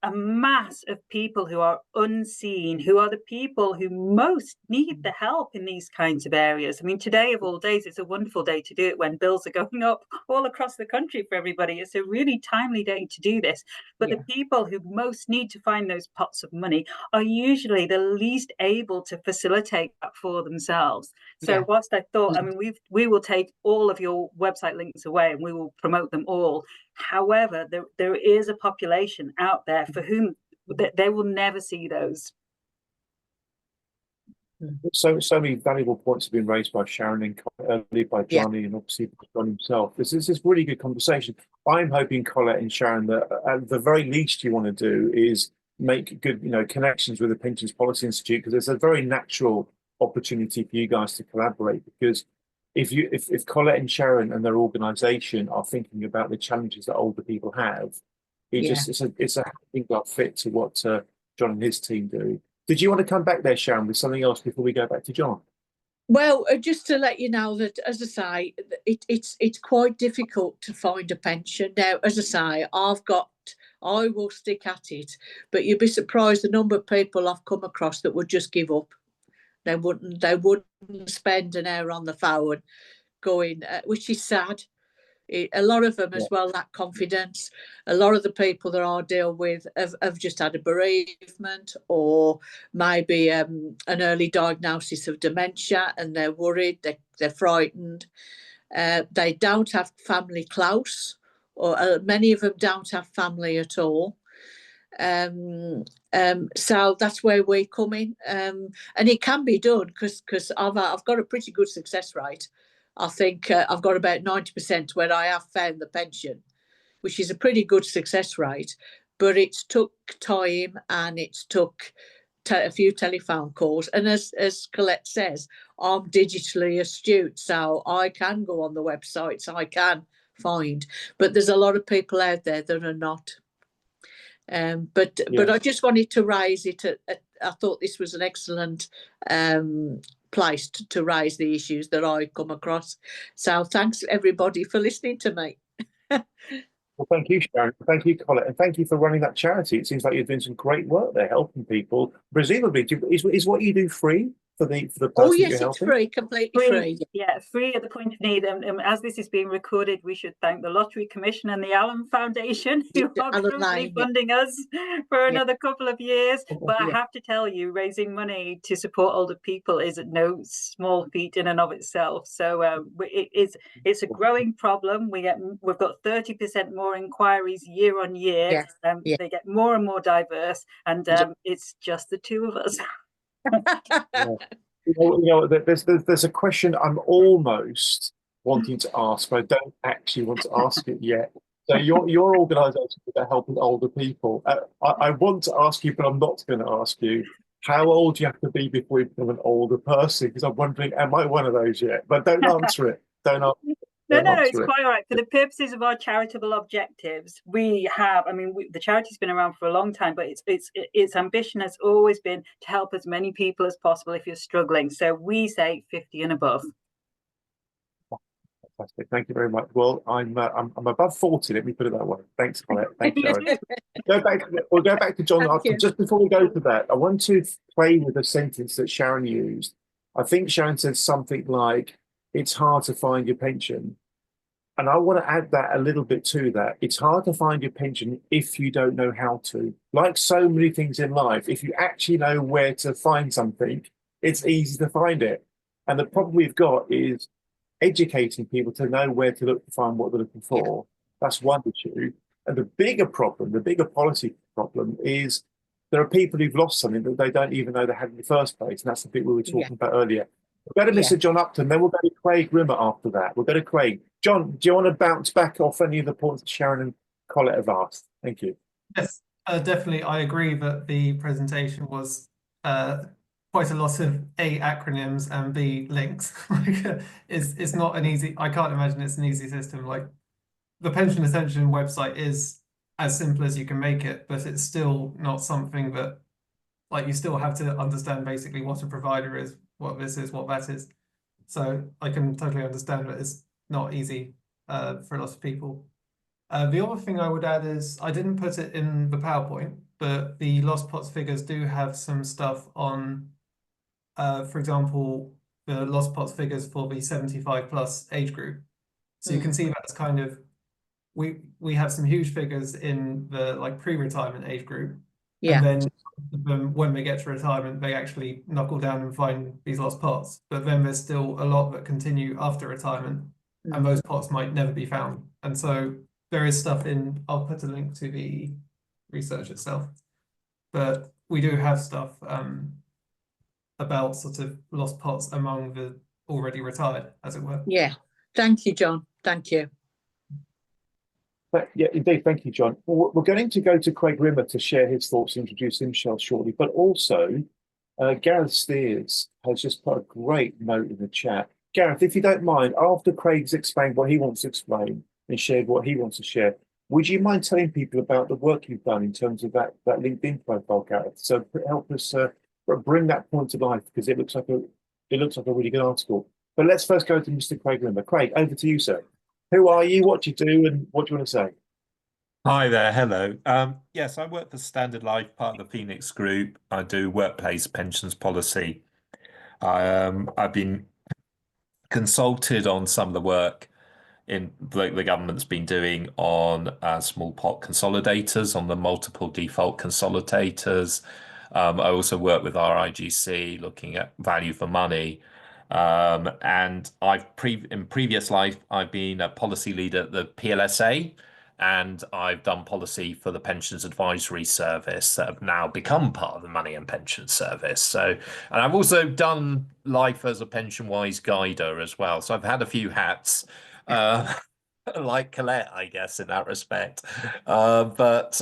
a mass of people who are unseen, who are the people who most need the help in these kinds of areas. I mean, today of all days, it's a wonderful day to do it when bills are going up all across the country for everybody. It's a really timely day to do this. But the people who most need to find those pots of money are usually the least able to facilitate that for themselves. So whilst I thought, I mean, we will take all of your website links away and we will promote them all. However, there is a population out there for whom they will never see those. So many valuable points have been raised by Sharon and earlier by Johnny, and obviously by John himself. This is really good conversation. I'm hoping, Colette and Sharon, that at the very least you want to do is make good, connections with the Pensions Policy Institute, because there's a very natural opportunity for you guys to collaborate, because if Colette and Sharon and their organisation are thinking about the challenges that older people have, it's a thing that fit to what John and his team do. Did you want to come back there, Sharon, with something else before we go back to John? Well, just to let you know that, as I say, it's quite difficult to find a pension now. As I say, I will stick at it, but you'd be surprised the number of people I've come across that would just give up. They wouldn't spend an hour on the phone going, which is sad. A lot of them as well lack confidence. A lot of the people that I deal with have just had a bereavement, or maybe an early diagnosis of dementia, and they're worried, they're frightened. They don't have family close, or many of them don't have family at all. So that's where we come in, and it can be done because I've got a pretty good success rate. I think I've got about 90% where I have found the pension, which is a pretty good success rate. But it's took time, and it's took a few telephone calls. And as Colette says, I'm digitally astute, so I can go on the websites, I can find. But there's a lot of people out there that are not. But I just wanted to raise it. I thought this was an excellent place to raise the issues that I come across. So thanks everybody for listening to me. Well, thank you, Sharon. Thank you, Colette, and thank you for running that charity. It seems like you're doing some great work there, helping people. Presumably, is what you do free for the person you're helping? It's free, completely free. Yeah, free at the point of need. And as this is being recorded, we should thank the Lottery Commission and the Allen Foundation, who are currently funding us for another couple of years. But I have to tell you, raising money to support older people is no small feat in and of itself. So it's a growing problem. We've got 30% more inquiries year on year. They get more and more diverse, and it's just the two of us. There's a question I'm almost wanting to ask, but I don't actually want to ask it yet. So your organisation is helping older people. I want to ask you, but I'm not going to ask you. How old do you have to be before you become an older person? Because I'm wondering, am I one of those yet? But don't answer it. Don't answer it. No, it's quite all right. For the purposes of our charitable objectives, we have, the charity's been around for a long time, but its ambition has always been to help as many people as possible if you're struggling. So we say 50 and above. Fantastic. Thank you very much. Well, I'm above 40, let me put it that way. Thanks, Colette. Thanks, Sharon. We'll go back to John after. Just before we go to that, I want to play with a sentence that Sharon used. I think Sharon said something like, it's hard to find your pension. And I want to add that a little bit to that. It's hard to find your pension if you don't know how to. Like so many things in life, if you actually know where to find something, it's easy to find it. And the problem we've got is educating people to know where to look to find what they're looking for. That's one issue. And the bigger problem, the bigger policy problem is there are people who've lost something that they don't even know they had in the first place. And that's the bit we were talking about earlier. We'll go to Mr. John Upton, then we'll go to Craig Rimmer after that. We'll go to Craig. John, do you want to bounce back off any of the points that Sharon and Colette have asked? Thank you. Yes, definitely. I agree that the presentation was quite a lot of A, acronyms, and B, links. It's not an easy, I can't imagine it's an easy system. Like the Pension Ascension website is as simple as you can make it, but it's still not something that, like, you still have to understand basically what a provider is, what this is, what that is. So I can totally understand that it's not easy for a lot of people. The other thing I would add is, I didn't put it in the PowerPoint, but the Lost Pots figures do have some stuff on, for example, the Lost Pots figures for the 75 plus age group. So you can see that's kind of, we have some huge figures in the like pre-retirement age group. And then when they get to retirement, they actually knuckle down and find these lost pots. But then there's still a lot that continue after retirement, and those pots might never be found. And so there is stuff in, I'll put a link to the research itself, but we do have stuff about sort of lost pots among the already retired, as it were. Yeah, thank you, John. Thank you. Yeah, indeed. Thank you, John. Well, we're going to go to Craig Rimmer to share his thoughts and introduce himself shortly. But also, Gareth Steers has just put a great note in the chat. Gareth, if you don't mind, after Craig's explained what he wants to explain and shared what he wants to share, would you mind telling people about the work you've done in terms of that LinkedIn profile, Gareth? So help us bring that point to life, because it looks like a really good article. But let's first go to Mr. Craig Rimmer. Craig, over to you, sir. Who are you? What do you do? And what do you want to say? Hi there, hello. Yes, I work for Standard Life, part of the Phoenix Group. I do workplace pensions policy. I've been consulted on some of the work in the government's been doing on small pot consolidators, on the multiple default consolidators. I also work with RIGC looking at value for money. And in previous life, I've been a policy leader at the PLSA, and I've done policy for the Pensions Advisory Service that have now become part of the Money and Pension Service. So, and I've also done life as a pension-wise guider as well. So I've had a few hats, like Colette, I guess, in that respect. But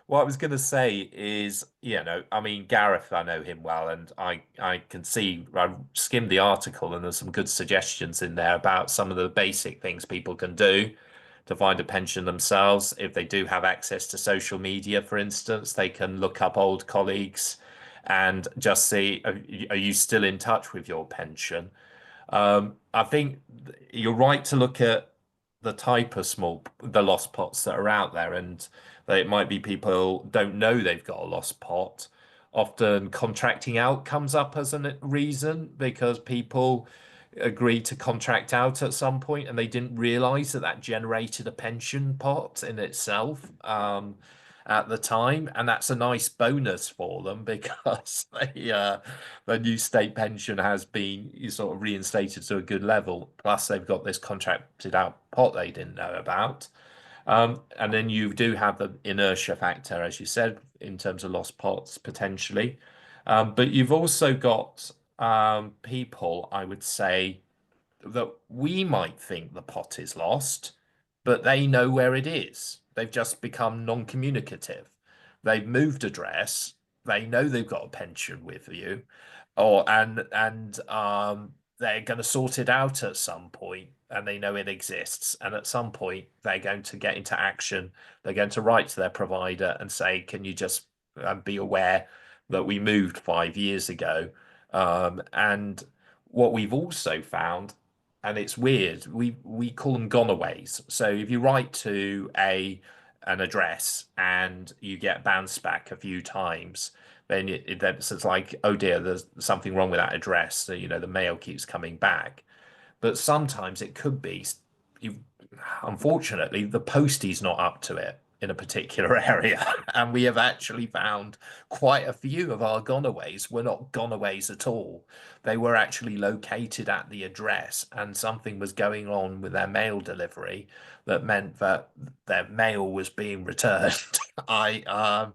what I was going to say is, I mean, Gareth, I know him well, and I can see, I skimmed the article and there's some good suggestions in there about some of the basic things people can do to find a pension themselves. If they do have access to social media, for instance, they can look up old colleagues and just see, are you still in touch with your pension? I think you're right to look at the type of the lost pots that are out there, and that it might be people don't know they've got a lost pot. Often contracting out comes up as a reason, because people agreed to contract out at some point and they didn't realize that generated a pension pot in itself at the time, and that's a nice bonus for them because the new state pension has been sort of reinstated to a good level, plus they've got this contracted out pot they didn't know about. And then you do have the inertia factor, as you said, in terms of lost pots potentially. But you've also got people, I would say, that we might think the pot is lost, but they know where it is. They've just become non-communicative. They've moved address. They know they've got a pension with you, and they're going to sort it out at some point, and they know it exists. And at some point, they're going to get into action. They're going to write to their provider and say, "Can you just be aware that we moved 5 years ago?" And what we've also found, and it's weird, we call them gonaways. So if you write to an address and you get bounced back a few times, then it's like, oh dear, there's something wrong with that address. So, the mail keeps coming back. But sometimes it could be, unfortunately, the postie's not up to it in a particular area. And we have actually found quite a few of our gonaways were not gonaways at all. They were actually located at the address, and something was going on with their mail delivery that meant that their mail was being returned. I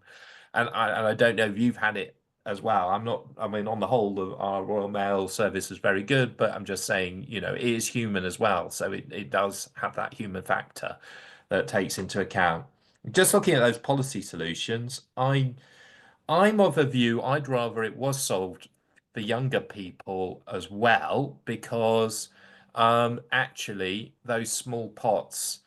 don't know if you've had it as well. I mean, on the whole, our Royal Mail service is very good, but I'm just saying, it is human as well. So it does have that human factor that takes into account. Just looking at those policy solutions, I'm of a view I'd rather it was solved for younger people as well, because actually those small pots,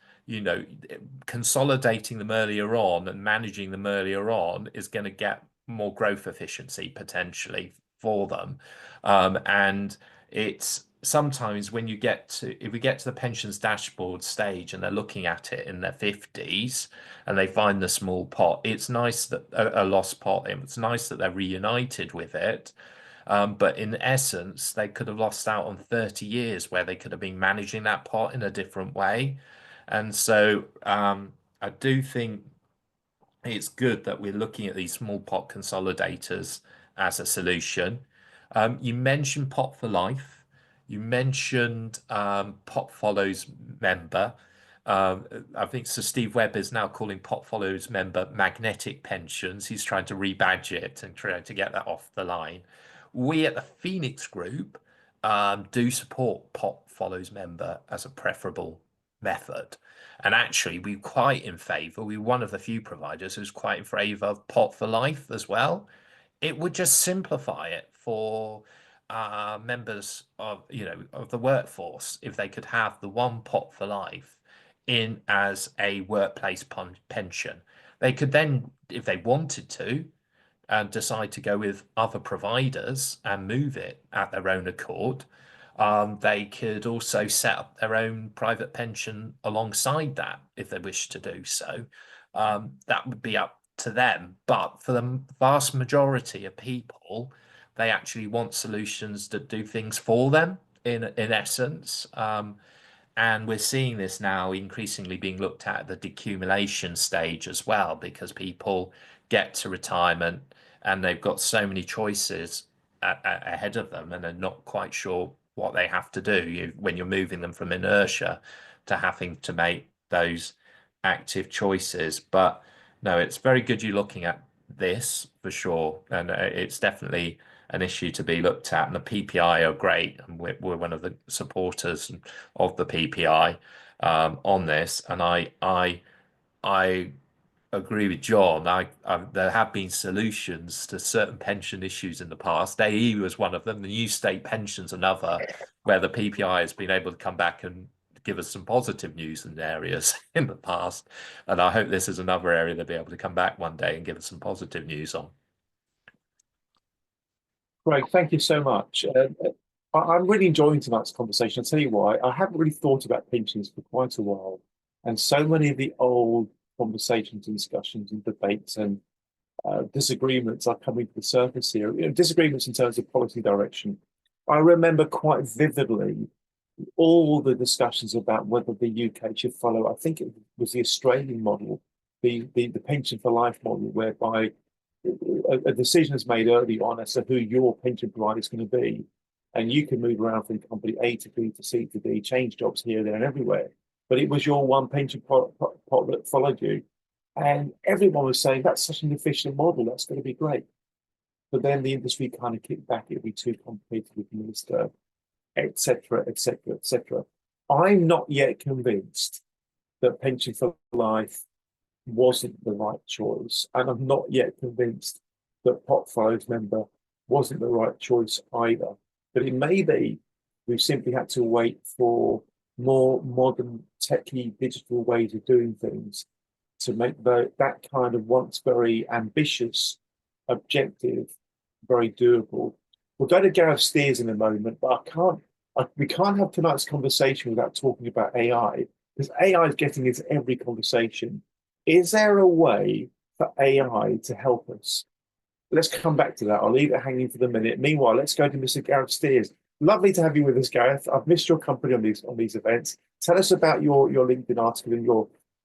consolidating them earlier on and managing them earlier on is going to get more growth efficiency potentially for them. And it's sometimes if we get to the pensions dashboard stage and they're looking at it in their 50s and they find the small pot, it's nice that a lost pot, it's nice that they're reunited with it. But in essence, they could have lost out on 30 years where they could have been managing that pot in a different way. And so I do think it's good that we're looking at these small pot consolidators as a solution. You mentioned Pot for Life. You mentioned Pot Follows Member. I think Sir Steve Webb is now calling Pot Follows Member magnetic pensions. He's trying to rebadge it and trying to get that off the line. We at the Phoenix Group do support Pot Follows Member as a preferable method. And actually, we're quite in favour. We're one of the few providers who's quite in favour of Pot for Life as well. it would just simplify it for members of of the workforce if they could have the one pot for life in as a workplace pension. They could then, if they wanted to, decide to go with other providers and move it at their own accord. They could also set up their own private pension alongside that if they wish to do so. That would be up to them. But for the vast majority of people, they actually want solutions that do things for them in essence. And we're seeing this now increasingly being looked at the decumulation stage as well, because people get to retirement and they've got so many choices ahead of them and are not quite sure what they have to do when you're moving them from inertia to having to make those active choices. But no, it's very good you're looking at this for sure, and it's definitely an issue to be looked at. And the PPI are great, and we're one of the supporters of the PPI on this. And I agree with John. There have been solutions to certain pension issues in the past. AE was one of them. The new state pension's another, where the PPI has been able to come back and give us some positive news in areas in the past. And I hope this is another area they'll be able to come back one day and give us some positive news on. Greg, thank you so much. I'm really enjoying tonight's conversation. I'll tell you why. I haven't really thought about pensions for quite a while. And so many of the old conversations and discussions and debates and disagreements are coming to the surface here. Disagreements in terms of policy direction. I remember quite vividly all the discussions about whether the UK should follow, I think it was the Australian model, the pension for life model, whereby a decision is made early on as to who your pension provider is going to be. And you can move around from company A to B to C to D, change jobs here, there, and everywhere. But it was your one pension pot that followed you. And everyone was saying, that's such an efficient model, that's going to be great. But then the industry kind of kicked back, it'd be too complicated to administer, etc., etc., etc. I'm not yet convinced that pension for life wasn't the right choice. And I'm not yet convinced that pot follows member wasn't the right choice either. But it may be we've simply had to wait for more modern, techie, digital ways of doing things to make that kind of once very ambitious objective very doable. We'll go to Gareth Steers in a moment, but we can't have tonight's conversation without talking about AI, because AI is getting into every conversation. Is there a way for AI to help us? Let's come back to that. I'll leave it hanging for the minute. Meanwhile, let's go to Mr. Gareth Steers. Lovely to have you with us, Gareth. I've missed your company on these events. Tell us about your LinkedIn article and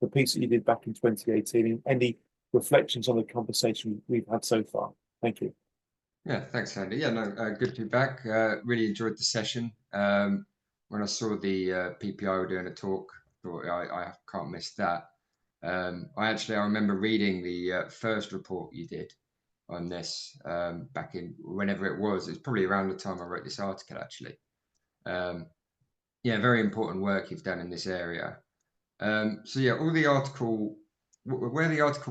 the piece that you did back in 2018, and any reflections on the conversation we've had so far. Thank you. Yeah, thanks, Andy. Yeah, no, good to be back. Really enjoyed the session. When I saw the PPI were doing a talk, I thought I can't miss that. I remember reading the first report you did on this back in whenever it was. It's probably around the time I wrote this article, actually. Yeah, very important work you've done in this area. So yeah, where the article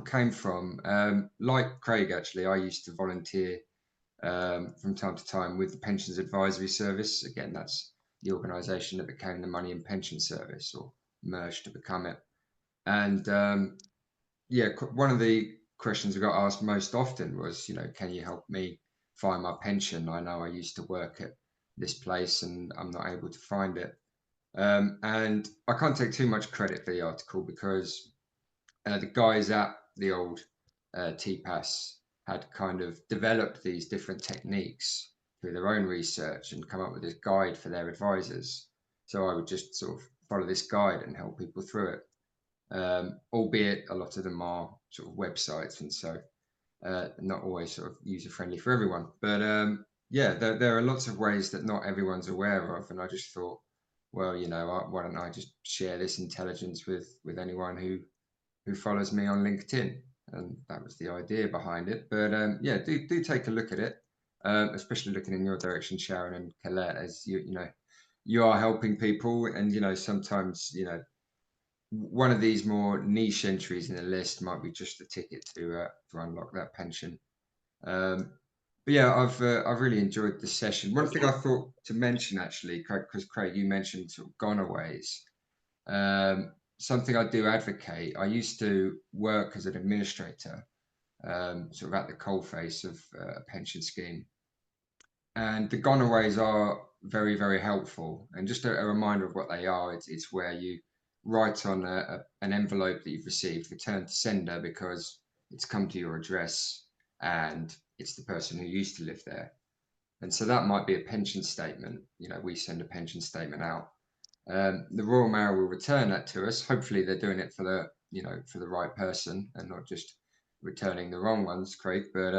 came from, like Craig, actually, I used to volunteer from time to time with the Pensions Advisory Service. Again, that's the organisation that became the Money and Pension Service, or merged to become it. And yeah, one of the questions we got asked most often was, can you help me find my pension? I know I used to work at this place and I'm not able to find it. And I can't take too much credit for the article, because the guys at the old TPAS had kind of developed these different techniques through their own research and come up with this guide for their advisors. So I would just sort of follow this guide and help people through it. Albeit a lot of them are sort of websites, and so not always sort of user friendly for everyone. But yeah, there are lots of ways that not everyone's aware of, and I just thought, well, why don't I just share this intelligence with anyone who follows me on LinkedIn? And that was the idea behind it. But yeah, do take a look at it, especially looking in your direction, Sharon and Colette, as you are helping people, and sometimes one of these more niche entries in the list might be just a ticket to unlock that pension. But yeah, I've really enjoyed this session. One thing I thought to mention actually, Craig, because Craig, you mentioned sort of gonaways. Something I do advocate. I used to work as an administrator, sort of at the coalface of a pension scheme, and the gonaways are very, very helpful. And just a reminder of what they are. It's where you write on an envelope that you've received, return to sender because it's come to your address and it's the person who used to live there. And so that might be a pension statement. You know, we send a pension statement out. The Royal Mail will return that to us. Hopefully they're doing it for the, you know, for the right person and not just returning the wrong ones, Craig. But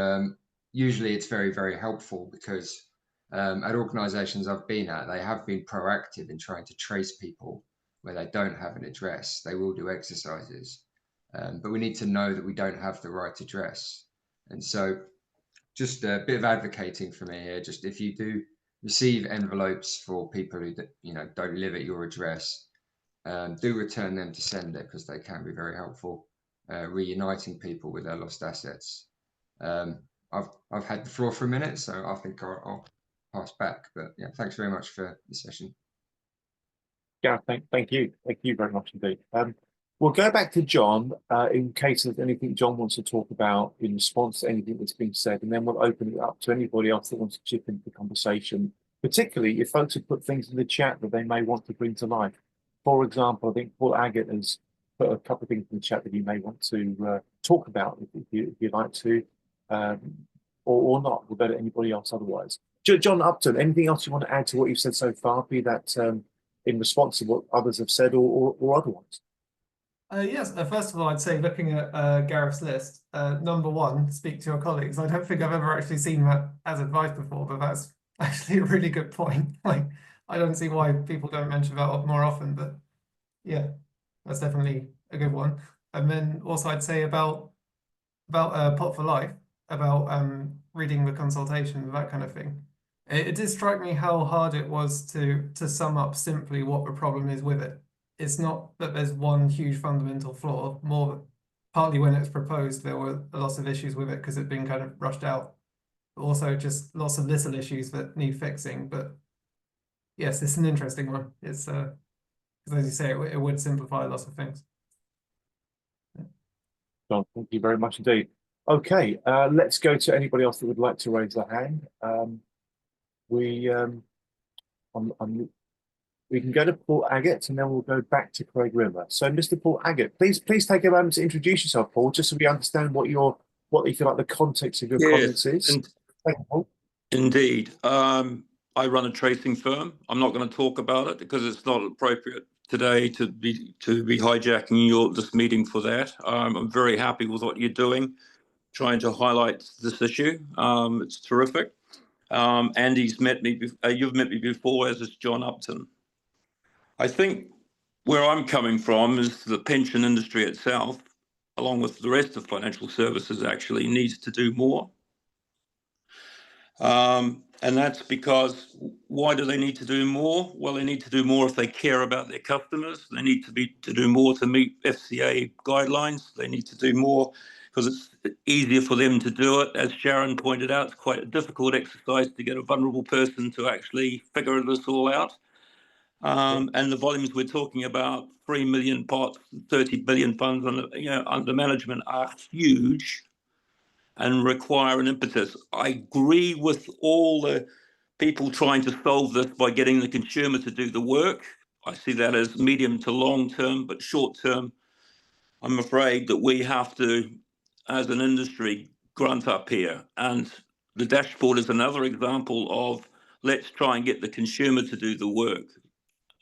usually it's very, very helpful because at organisations I've been at, they have been proactive in trying to trace people where they don't have an address. They will do exercises, but we need to know that we don't have the right address. And so just a bit of advocating for me here. Just if you do receive envelopes for people who don't live at your address, do return them to sender because they can be very helpful, reuniting people with their lost assets. I've had the floor for a minute, so I think I'll pass back. But yeah, thanks very much for the session. Yeah, thank you very much indeed. We'll go back to John in case there's anything John wants to talk about in response to anything that's been said, and then we'll open it up to anybody else that wants to chip into the conversation, particularly if folks have put things in the chat that they may want to bring to life. For example, I think Paul Agate has put a couple of things in the chat that you may want to talk about if you'd like to, or not. We'll go to anybody else otherwise. John Upton, anything else you want to add to what you've said so far, be that in response to what others have said or otherwise? Yes, first of all, I'd say looking at Gareth's list, number one, speak to your colleagues. I don't think I've ever actually seen that as advice before, but that's actually a really good point. Like, I don't see why people don't mention that more often, but yeah, that's definitely a good one. And then also I'd say about Pot for Life, about reading the consultation, that kind of thing. It did strike me how hard it was to sum up simply what the problem is with it. It's not that there's one huge fundamental flaw, more partly when it was proposed, there were lots of issues with it because it'd been kind of rushed out. But also just lots of little issues that need fixing. But yes, it's an interesting one. It's because as you say, it would simplify lots of things. John, thank you very much indeed. Okay, let's go to anybody else that would like to raise their hand. We can go to Paul Agate and then we'll go back to Craig Rimmer. So, Mr. Paul Agate, please take a moment to introduce yourself, Paul, just so we understand what you feel like the context of your comments is. Thank you, Paul. Indeed. I run a tracing firm. I'm not going to talk about it because it's not appropriate today to be hijacking this meeting for that. I'm very happy with what you're doing, trying to highlight this issue. It's terrific. Andy's met me. You've met me before, as is John Upton. I think where I'm coming from is the pension industry itself, along with the rest of financial services, actually needs to do more. And that's because why do they need to do more? Well, they need to do more if they care about their customers. They need to do more to meet FCA guidelines. They need to do more because it's easier for them to do it. As Sharon pointed out, it's quite a difficult exercise to get a vulnerable person to actually figure this all out. And the volumes we're talking about, 3 million pots, 30 billion funds under management, are huge and require an impetus. I agree with all the people trying to solve this by getting the consumer to do the work. I see that as medium to long term, but short term, I'm afraid that we have to, as an industry, grunt up here. And the dashboard is another example of let's try and get the consumer to do the work.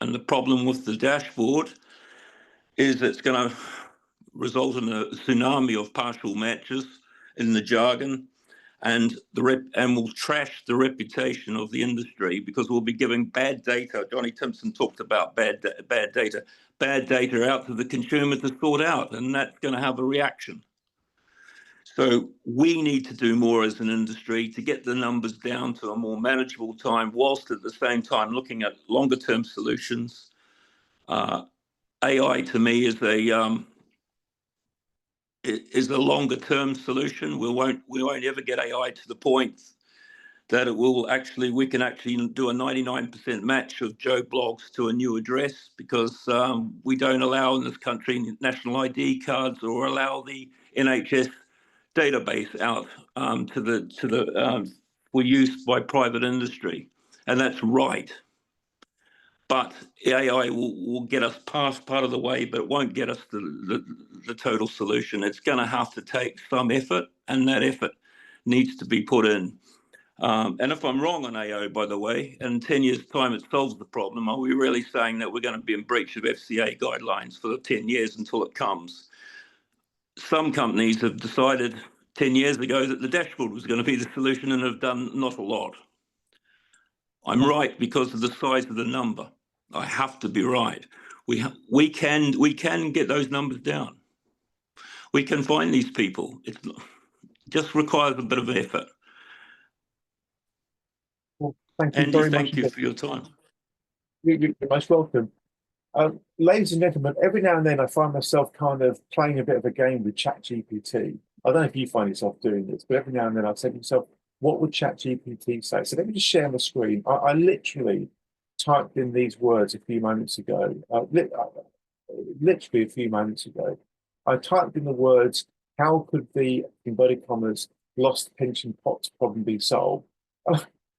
And the problem with the dashboard is it's going to result in a tsunami of partial matches in the jargon, and will trash the reputation of the industry because we'll be giving bad data. Johnny Timpson talked about bad data out to the consumer to sort out, and that's going to have a reaction. So we need to do more as an industry to get the numbers down to a more manageable time, whilst at the same time looking at longer term solutions. AI to me is a longer term solution. We won't ever get AI to the point that it will actually, we can actually do a 99% match of Joe Bloggs to a new address, because we don't allow in this country national ID cards or allow the NHS database out for use by private industry, and that's right. But AI will get us past part of the way, but it won't get us the total solution. It's going to have to take some effort, and that effort needs to be put in. And if I'm wrong on AO, by the way, in 10 years' time it solves the problem, are we really saying that we're going to be in breach of FCA guidelines for the 10 years until it comes? Some companies have decided 10 years ago that the dashboard was going to be the solution and have done not a lot. I'm right because of the size of the number. I have to be right. We can get those numbers down. We can find these people. It just requires a bit of effort. Well, thank you Andy, very much. thank you for your time. You're most welcome. Ladies and gentlemen, every now and then I find myself kind of playing a bit of a game with ChatGPT. I don't know if you find yourself doing this, but every now and then I say to myself, what would ChatGPT say? So let me just share my screen. I literally typed in these words a few moments ago. Literally a few moments ago. I typed in the words, how could the, inverted commas, lost pension pots problem be solved?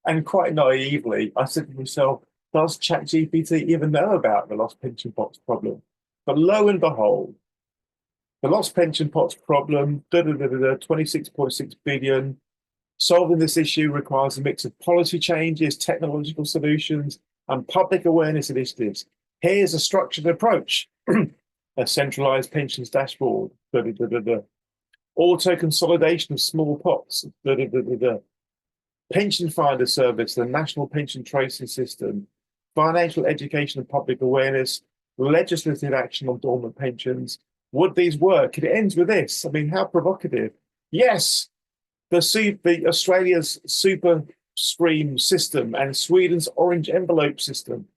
And quite naively, I said to myself, does ChatGPT even know about the lost pension pots problem? But lo and behold, the lost pension pots problem, 26.6 billion. Solving this issue requires a mix of policy changes, technological solutions, and public awareness initiatives. Here's a structured approach. A centralized pensions dashboard. Auto consolidation of small pots. Pension finder service, the national pension tracing system. Financial education and public awareness, legislative action on dormant pensions. Would these work? It ends with this. I mean, how provocative. Yes, the Australia's super stream system and Sweden's orange envelope system.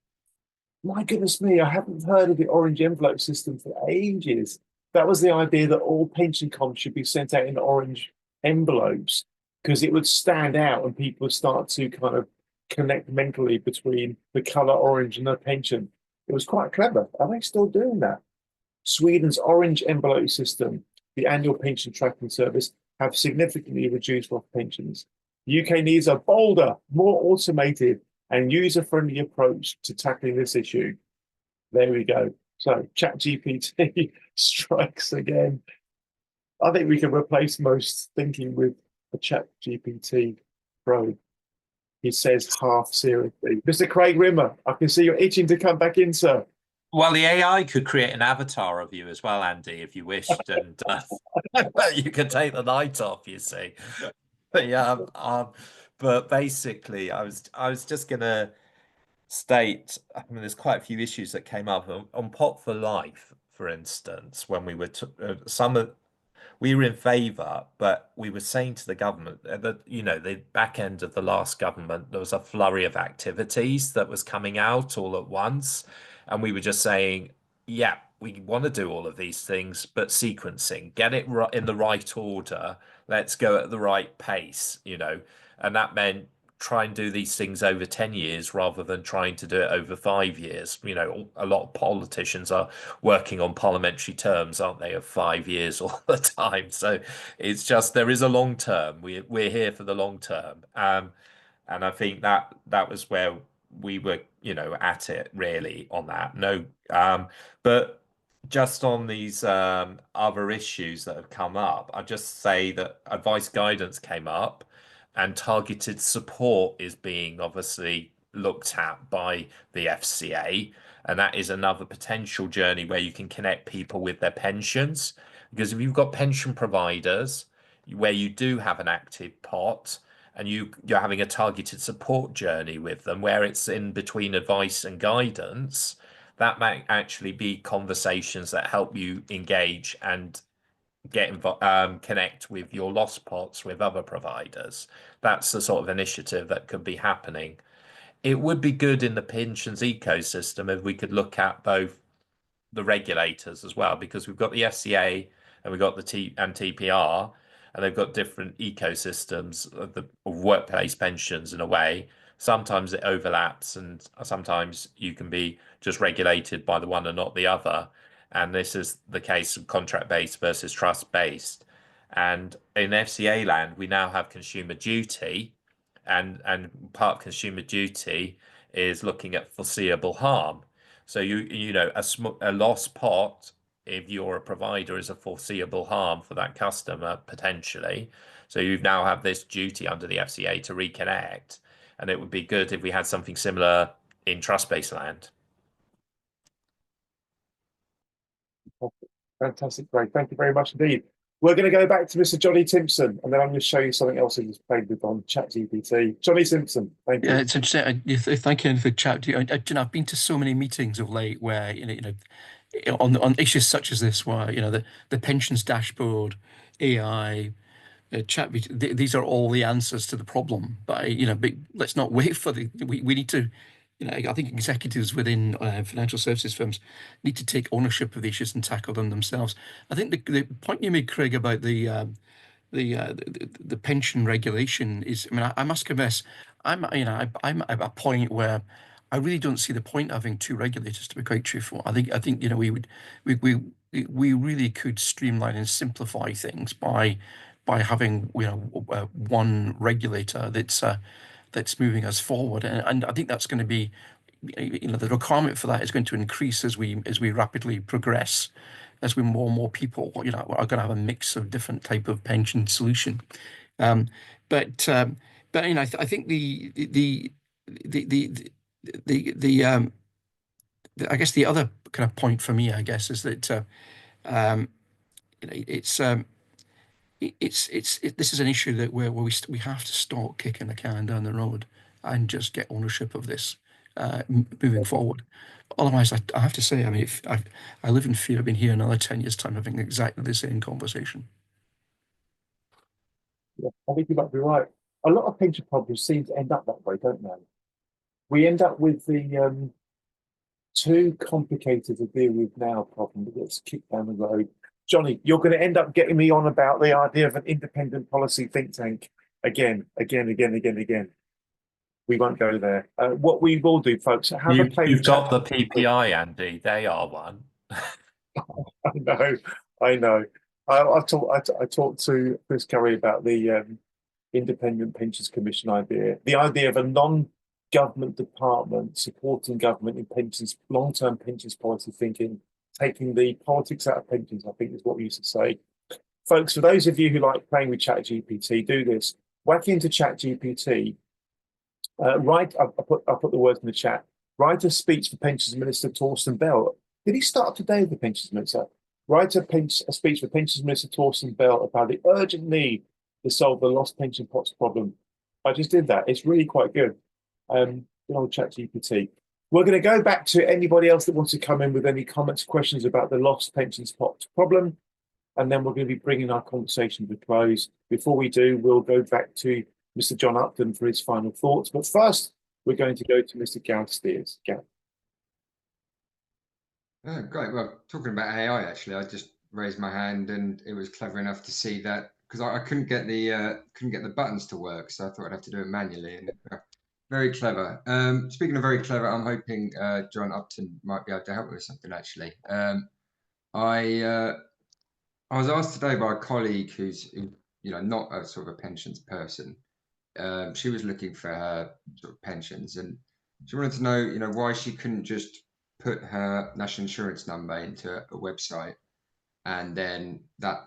My goodness me, I haven't heard of the orange envelope system for ages. That was the idea that all pension comps should be sent out in orange envelopes because it would stand out and people would start to kind of connect mentally between the colour orange and their pension. It was quite clever. Are they still doing that? Sweden's orange envelope system, the annual pension tracking service, have significantly reduced lost pensions. The UK needs a bolder, more automated and user-friendly approach to tackling this issue. There we go. So ChatGPT strikes again. I think we can replace most thinking with a ChatGPT Pro. He says half seriously. Mr. Craig Rimmer, I can see you're itching to come back in, sir. Well, the AI could create an avatar of you as well, Andy, if you wished, and you could take the night off, you see. But yeah, but basically, I was just gonna state. I mean, there's quite a few issues that came up on Pot for Life, for instance, when we were we were in favour, but we were saying to the government that, the back end of the last government, there was a flurry of activities that was coming out all at once. And we were just saying, yeah, we want to do all of these things, but sequencing, get it right in the right order. Let's go at the right pace, and that meant try and do these things over 10 years rather than trying to do it over 5 years. A lot of politicians are working on parliamentary terms, aren't they, of 5 years all the time. So it's just, there is a long term. We're here for the long term. And I think that was where we were, at it really on that. No, but just on these other issues that have come up, I just say that advice guidance came up. And targeted support is being obviously looked at by the FCA. And that is another potential journey where you can connect people with their pensions. Because if you've got pension providers where you do have an active pot and you're having a targeted support journey with them where it's in between advice and guidance, that might actually be conversations that help you engage and connect with your lost pots with other providers. That's the sort of initiative that could be happening. It would be good in the pensions ecosystem if we could look at both the regulators as well, because we've got the FCA and we've got the TPR, and they've got different ecosystems of workplace pensions in a way. Sometimes it overlaps, and sometimes you can be just regulated by the one and not the other. And this is the case of contract-based versus trust-based. And in FCA land, we now have consumer duty, and part of consumer duty is looking at foreseeable harm. So you know, a lost pot, if you're a provider, is a foreseeable harm for that customer potentially. So you now have this duty under the FCA to reconnect, and it would be good if we had something similar in trust-based land. Fantastic, great. Thank you very much indeed. We're going to go back to Mr. Johnny Timpson, and then I'm going to show you something else he's played with on ChatGPT. Johnny Timpson, thank you. Yeah, it's interesting. Thank you for chat. I've been to so many meetings of late where on issues such as this, where the pensions dashboard, AI, chat. These are all the answers to the problem. But but let's not wait for we need to. I think executives within financial services firms need to take ownership of the issues and tackle them themselves. I think the point you made, Craig, about the pension regulation is, I mean, I must confess, I'm at a point where I really don't see the point of having two regulators, to be quite truthful. I think we really could streamline and simplify things by having one regulator that's moving us forward, and I think that's going to be, the requirement for that is going to increase as we rapidly progress, as more and more people are going to have a mix of different type of pension solution. But I think I guess the other kind of point for me, I guess, is that this is an issue that where we have to stop kicking the can down the road and just get ownership of this moving forward. Otherwise, I have to say, I mean, if I live in fear of being here another 10 years' time having exactly the same conversation. Yeah, I think you might be right. A lot of pension problems seem to end up that way, don't they? We end up with the too complicated to deal with now problem that gets kicked down the road. Johnny, you're going to end up getting me on about the idea of an independent policy think tank again. We won't go there. What we will do, folks, You've got the PPI, Andy. They are one. I know. I talked to Chris Curry about the Independent Pensions Commission idea. The idea of a non-government department supporting government in pensions, long-term pensions policy thinking, taking the politics out of pensions, I think is what we used to say. Folks, for those of you who like playing with ChatGPT, do this. Whack into ChatGPT. I put the words in the chat. Write a speech for Pensions Minister Torsten Bell. Did he start today with the Pensions Minister? Write a speech for Pensions Minister Torsten Bell about the urgent need to solve the lost pension pots problem. I just did that. It's really quite good. Good old ChatGPT. We're going to go back to anybody else that wants to come in with any comments, questions about the lost pensions pot problem, and then we're going to be bringing our conversation to a close. Before we do, we'll go back to Mr. John Upton for his final thoughts. But first, we're going to go to Mr. Gareth Steers. Gareth. Oh, great. Well, talking about AI, actually, I just raised my hand, and it was clever enough to see that, because I couldn't get the buttons to work, so I thought I'd have to do it manually. And very clever. Speaking of very clever, I'm hoping John Upton might be able to help me with something, actually. I was asked today by a colleague who's not a sort of a pensions person. She was looking for her sort of pensions, and she wanted to know, why she couldn't just put her national insurance number into a website, and then that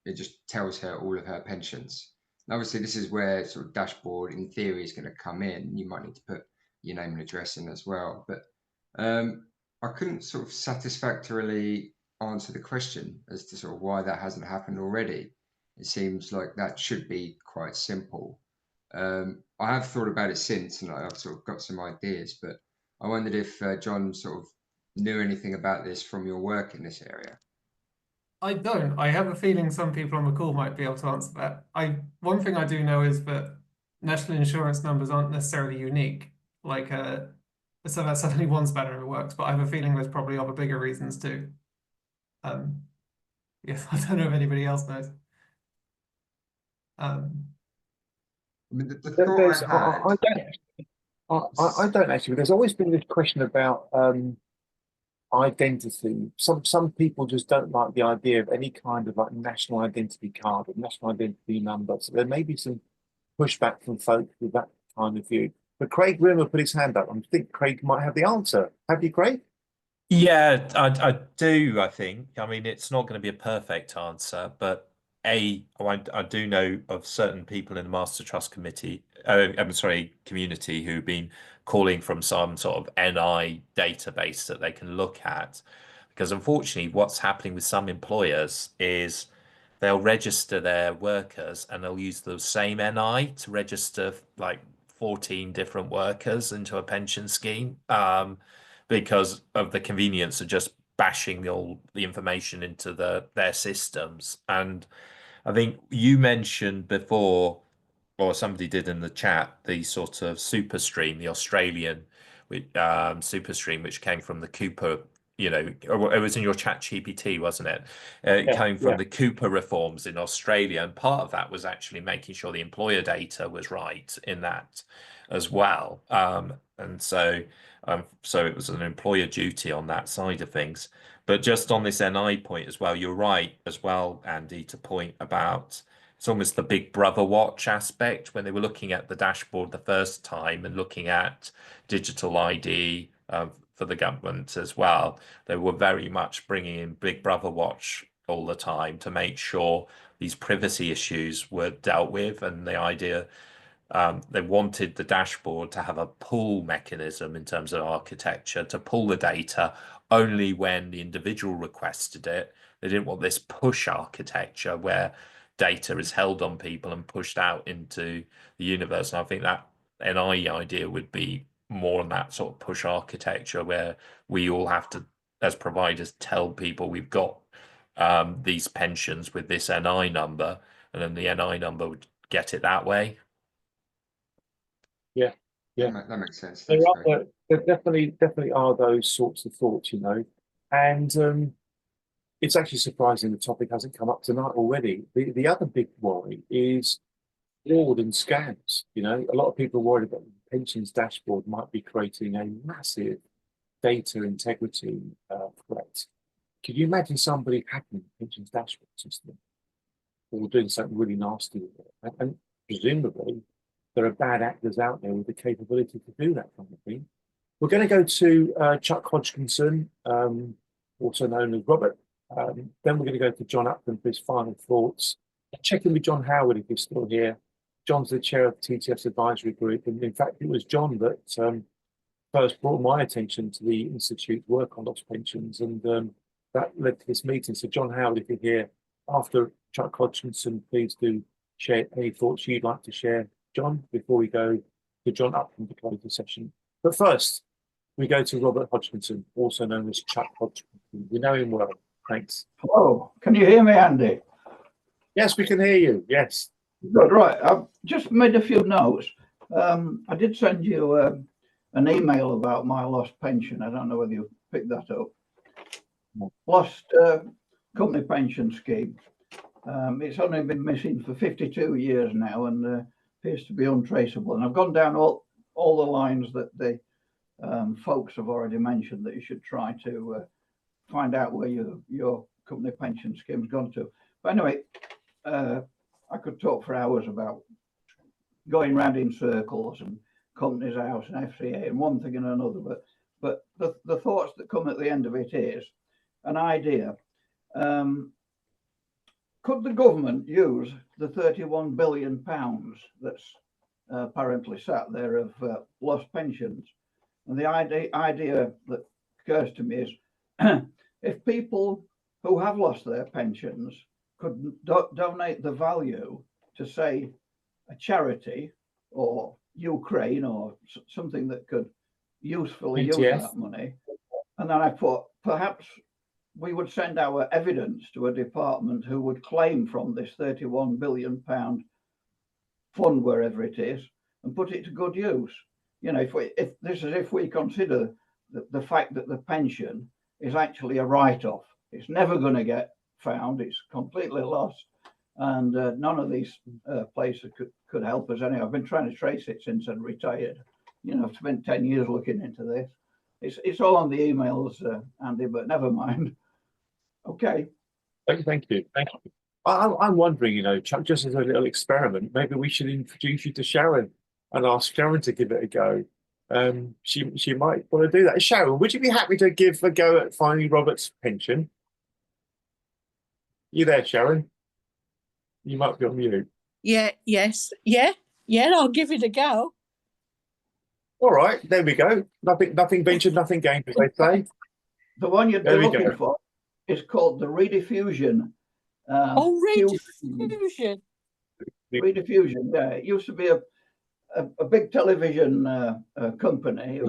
it just tells her all of her pensions. And obviously, this is where sort of dashboard, in theory, is going to come in. You might need to put your name and address in as well. But I couldn't sort of satisfactorily answer the question as to sort of why that hasn't happened already. It seems like that should be quite simple. I have thought about it since, and I've sort of got some ideas, but I wondered if John sort of knew anything about this from your work in this area. I don't. I have a feeling some people on the call might be able to answer that. One thing I do know is that national insurance numbers aren't necessarily unique. So that's certainly one spanner in the works, but I have a feeling there's probably other bigger reasons too. Yes, I don't know if anybody else knows. I mean, the There- thought There's, I had. I don't actually. There's always been this question about identity. Some people just don't like the idea of any kind of like national identity card or national identity number. So there may be some pushback from folk with that kind of view. But Craig Rimmer put his hand up. I think Craig might have the answer. Have you, Craig? Yeah, I do, I think. I mean, it's not going to be a perfect answer, but I do know of certain people in the Master Trust Committee, I'm sorry, community who've been calling from some sort of NI database that they can look at. Because unfortunately, what's happening with some employers is they'll register their workers and they'll use the same NI to register like 14 different workers into a pension scheme. Because of the convenience of just bashing all the information into their systems. And I think you mentioned before, or somebody did in the chat, the sort of SuperStream, the Australian SuperStream, which came from the Cooper, it was in your chat GPT, wasn't it? It came from the Cooper reforms in Australia. And part of that was actually making sure the employer data was right in that as well. And so it was an employer duty on that side of things. But just on this NI point as well, you're right as well, Andy, to point about it's almost the Big Brother watch aspect when they were looking at the dashboard the first time and looking at digital ID for the government as well. They were very much bringing in Big Brother watch all the time to make sure these privacy issues were dealt with, and the idea they wanted the dashboard to have a pull mechanism in terms of architecture to pull the data only when the individual requested it. They didn't want this push architecture where data is held on people and pushed out into the universe. And I think that NI idea would be more on that sort of push architecture where we all have to, as providers, tell people we've got these pensions with this NI number, and then the NI number would get it that way. Yeah. That makes sense. There Thanks, Craig. there definitely are those sorts of thoughts, and it's actually surprising the topic hasn't come up tonight already. The other big worry is fraud and scams. A lot of people are worried about the pensions dashboard might be creating a massive data integrity threat. Can you imagine somebody hacking the pensions dashboard system or doing something really nasty with it? And presumably, there are bad actors out there with the capability to do that kind of thing. We're going to go to Chuck Hodgkinson, also known as Robert. Then we're going to go to John Upton for his final thoughts. Check in with John Howard if he's still here. John's the chair of TTF's advisory group. And in fact, it was John that first brought my attention to the Institute's work on lost pensions. And that led to this meeting. So John Howard, if you're here after Chuck Hodgkinson, please do share any thoughts you'd like to share, John, before we go to John Upton to close the session. But first, we go to Robert Hodgkinson, also known as Chuck Hodgkinson. We know him well. Thanks. Hello, can you hear me, Andy? Yes, we can hear you. Yes. Good, right. I've just made a few notes. I did send you an email about my lost pension. I don't know whether you picked that up. Lost company pension scheme. It's only been missing for 52 years now and appears to be untraceable. And I've gone down all the lines that the folks have already mentioned that you should try to find out where your company pension scheme's gone to. But anyway, I could talk for hours about going round in circles and Companies House and FCA and one thing and another. But the thoughts that come at the end of it is an idea. Could the government use the £31 billion that's apparently sat there of lost pensions? And the idea that occurs to me is if people who have lost their pensions could donate the value to, say, a charity or Ukraine or something that could usefully use that money, and then I thought perhaps we would send our evidence to a department who would claim from this £31 billion fund, wherever it is, and put it to good use. If we consider the fact that the pension is actually a write-off, it's never going to get found, it's completely lost, and none of these places could help us anyway. I've been trying to trace it since I'd retired. You know, I've spent 10 years looking into this. It's all on the emails, Andy, but never mind. Okay. Thank you. Thank you. I'm wondering, you know, Chuck, just as a little experiment, maybe we should introduce you to Sharon and ask Sharon to give it a go. She might want to do that. Sharon, would you be happy to give a go at finding Robert's pension? You there, Sharon? You might be on mute. Yeah, yes, yeah, I'll give it a go. All right, there we go. Nothing ventured, nothing gained, as they say. The one you're looking for is called the Rediffusion. Rediffusion. Rediffusion, yeah. It used to be a big television company.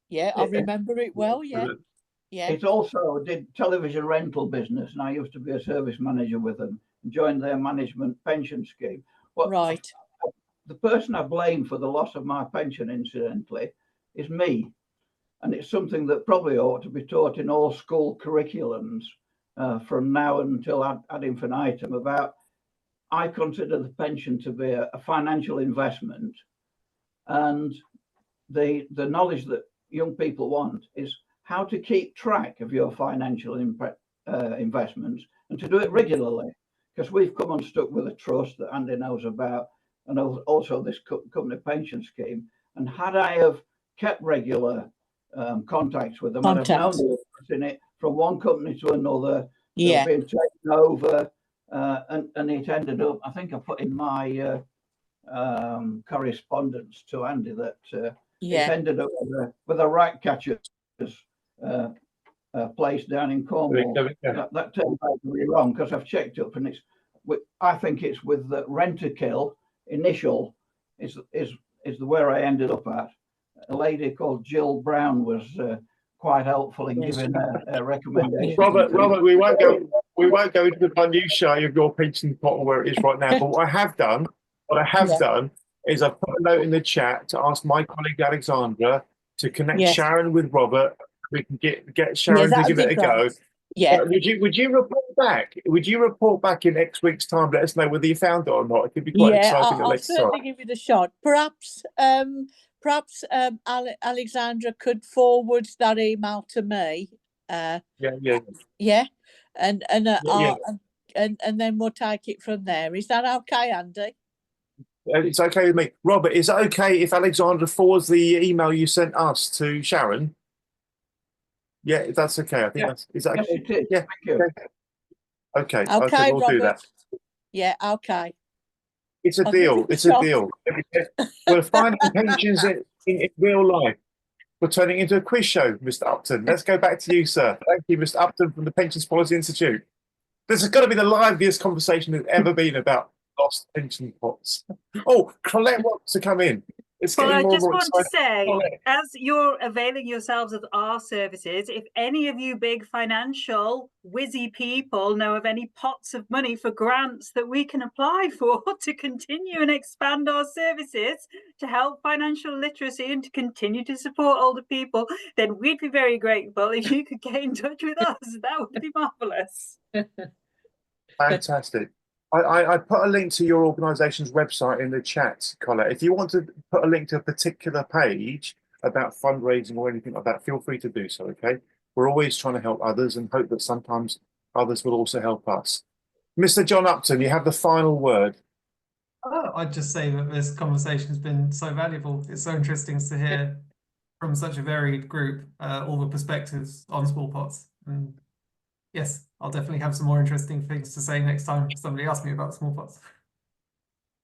Yeah, I remember it well, yeah. It also did television rental business, and I used to be a service manager with them and joined their management pension scheme. Well, right. The person I blame for the loss of my pension, incidentally, is me. And it's something that probably ought to be taught in all school curriculums from now until ad infinitum about, I consider the pension to be a financial investment. And the knowledge that young people want is how to keep track of your financial investments and to do it regularly. Because we've come unstuck with a trust that Andy knows about, and also this company pension scheme. And had I have kept regular contacts with them, I'd have known the difference in it from one company to another. Yeah. Being taken over, and it ended up, I think I put in my correspondence to Andy that it ended up with a rat catcher's place down in Cornwall. That turned out to be wrong because I've checked up, and I think it's with the Rentokil initial is where I ended up at. A lady called Jill Brown was quite helpful in giving a recommendation. Robert, we won't go into the minutiae of your pension pot or where it is right now. But what I have done is I've put a note in the chat to ask my colleague Alexandra to connect Sharon with Robert. We can get Sharon to give it a go. Yeah. Would you report back? Would you report back in X weeks' time? Let us know whether you found it or not. It could be quite exciting. I'll certainly give it a shot. Perhaps Alexandra could forward that email to me. And then we'll take it from there. Is that okay, Andy? It's okay with me. Robert, is it okay if Alexandra forwards the email you sent us to Sharon? Yeah, if that's okay. I think is that okay? Yeah, thank you. Okay, we'll Robert. do that. Yeah, okay. It's a deal. It's a deal. We're finding pensions in real life. We're turning into a quiz show, Mr. Upton. Let's go back to you, sir. Thank you, Mr. Upton from the Pensions Policy Institute. This has got to be the liveliest conversation there's ever been about lost pension pots. Oh, Colette wants to come in. Well, I just want to say, as you're availing yourselves of our services, if any of you big financial whizzy people know of any pots of money for grants that we can apply for to continue and expand our services to help financial literacy and to continue to support older people, then we'd be very grateful if you could get in touch with us. That would be marvellous. Fantastic. I put a link to your organisation's website in the chat, Colette. If you want to put a link to a particular page about fundraising or anything like that, feel free to do so, okay? We're always trying to help others and hope that sometimes others will also help us. Mr. John Upton, you have the final word. I'd just say that this conversation has been so valuable. It's so interesting to hear from such a varied group all the perspectives on small pots. And yes, I'll definitely have some more interesting things to say next time somebody asks me about small pots.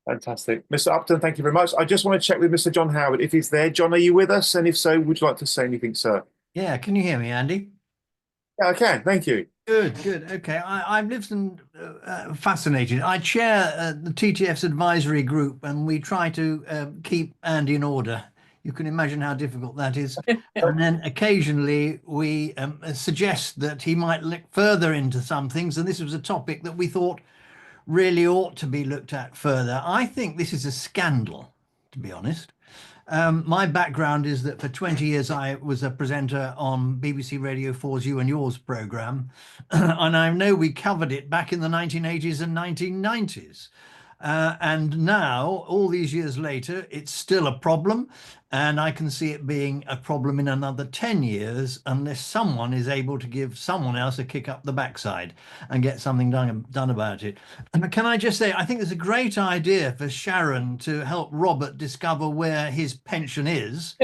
Fantastic. Mr. Upton, thank you very much. I just want to check with Mr. John Howard if he's there. John, are you with us? And if so, would you like to say anything, sir? Yeah, can you hear me, Andy? Yeah, I can. Thank you. Good. Okay, I've listened fascinated. I chair the TTF's advisory group, and we try to keep Andy in order. You can imagine how difficult that is. And then occasionally we suggest that he might look further into some things. And this was a topic that we thought really ought to be looked at further. I think this is a scandal, to be honest. My background is that for 20 years I was a presenter on BBC Radio 4's You and Yours programme, and I know we covered it back in the 1980s and 1990s. And now, all these years later, it's still a problem, and I can see it being a problem in another 10 years unless someone is able to give someone else a kick up the backside and get something done about it. And can I just say, I think it's a great idea for Sharon to help Robert discover where his pension is.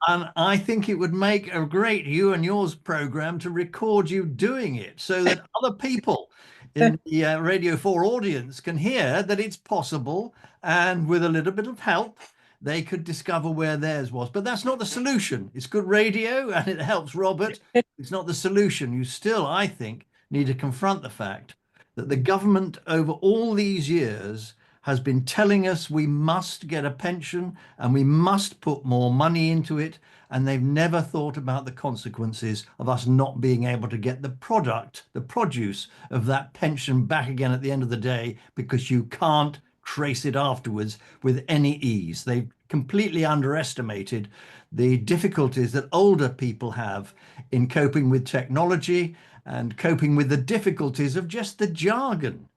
And I think it would make a great You and Yours programme to record you doing it so that other people in the Radio 4 audience can hear that it's possible, and with a little bit of help they could discover where theirs was. But that's not the solution. It's good radio and it helps Robert. It's not the solution. You still, I think, need to confront the fact that the government over all these years has been telling us we must get a pension and we must put more money into it, and they've never thought about the consequences of us not being able to get the produce of that pension back again at the end of the day, because you can't trace it afterwards with any ease. They've completely underestimated the difficulties that older people have in coping with technology and coping with the difficulties of just the jargon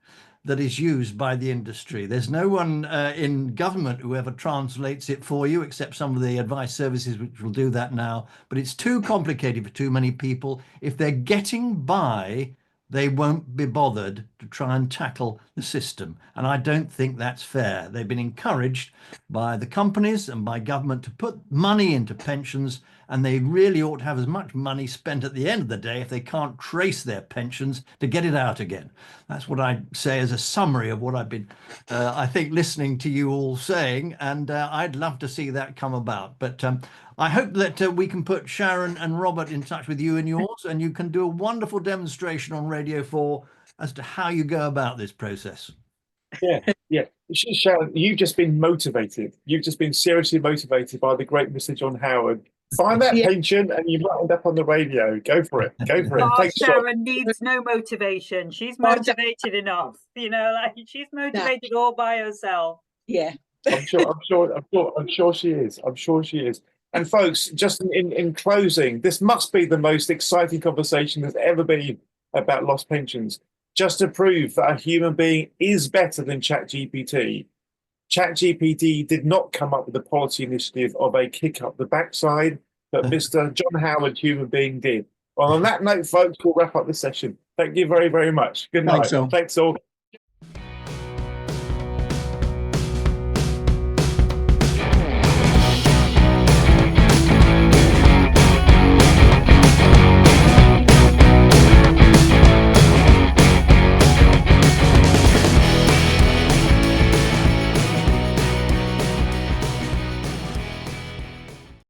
that is used by the industry. There's no one in government who ever translates it for you, except some of the advice services which will do that now. But it's too complicated for too many people. If they're getting by, they won't be bothered to try and tackle the system. And I don't think that's fair. They've been encouraged by the companies and by government to put money into pensions, and they really ought to have as much money spent at the end of the day if they can't trace their pensions to get it out again. That's what I'd say as a summary of what I've been, I think, listening to you all saying, and I'd love to see that come about. But I hope that we can put Sharon and Robert in touch with You and Yours, and you can do a wonderful demonstration on Radio 4 as to how you go about this process. Yeah. Sharon, you've just been motivated. You've just been seriously motivated by the great Mr. John Howard. Find that pension and you've lined up on the radio. Go for it. Go for it. Oh, Thanks, Sharon needs no motivation. She's motivated enough. You know, like she's motivated all by herself. Yeah. I'm sure she is. I'm sure she is. And folks, just in closing, this must be the most exciting conversation there's ever been about lost pensions. Just to prove that a human being is better than ChatGPT. ChatGPT did not come up with the policy initiative of a kick up the backside, but Mr. John Howard, human being, did. Well, on that note, folks, we'll wrap up the session. Thank you very, very much. Good night. Thanks all. Thanks all.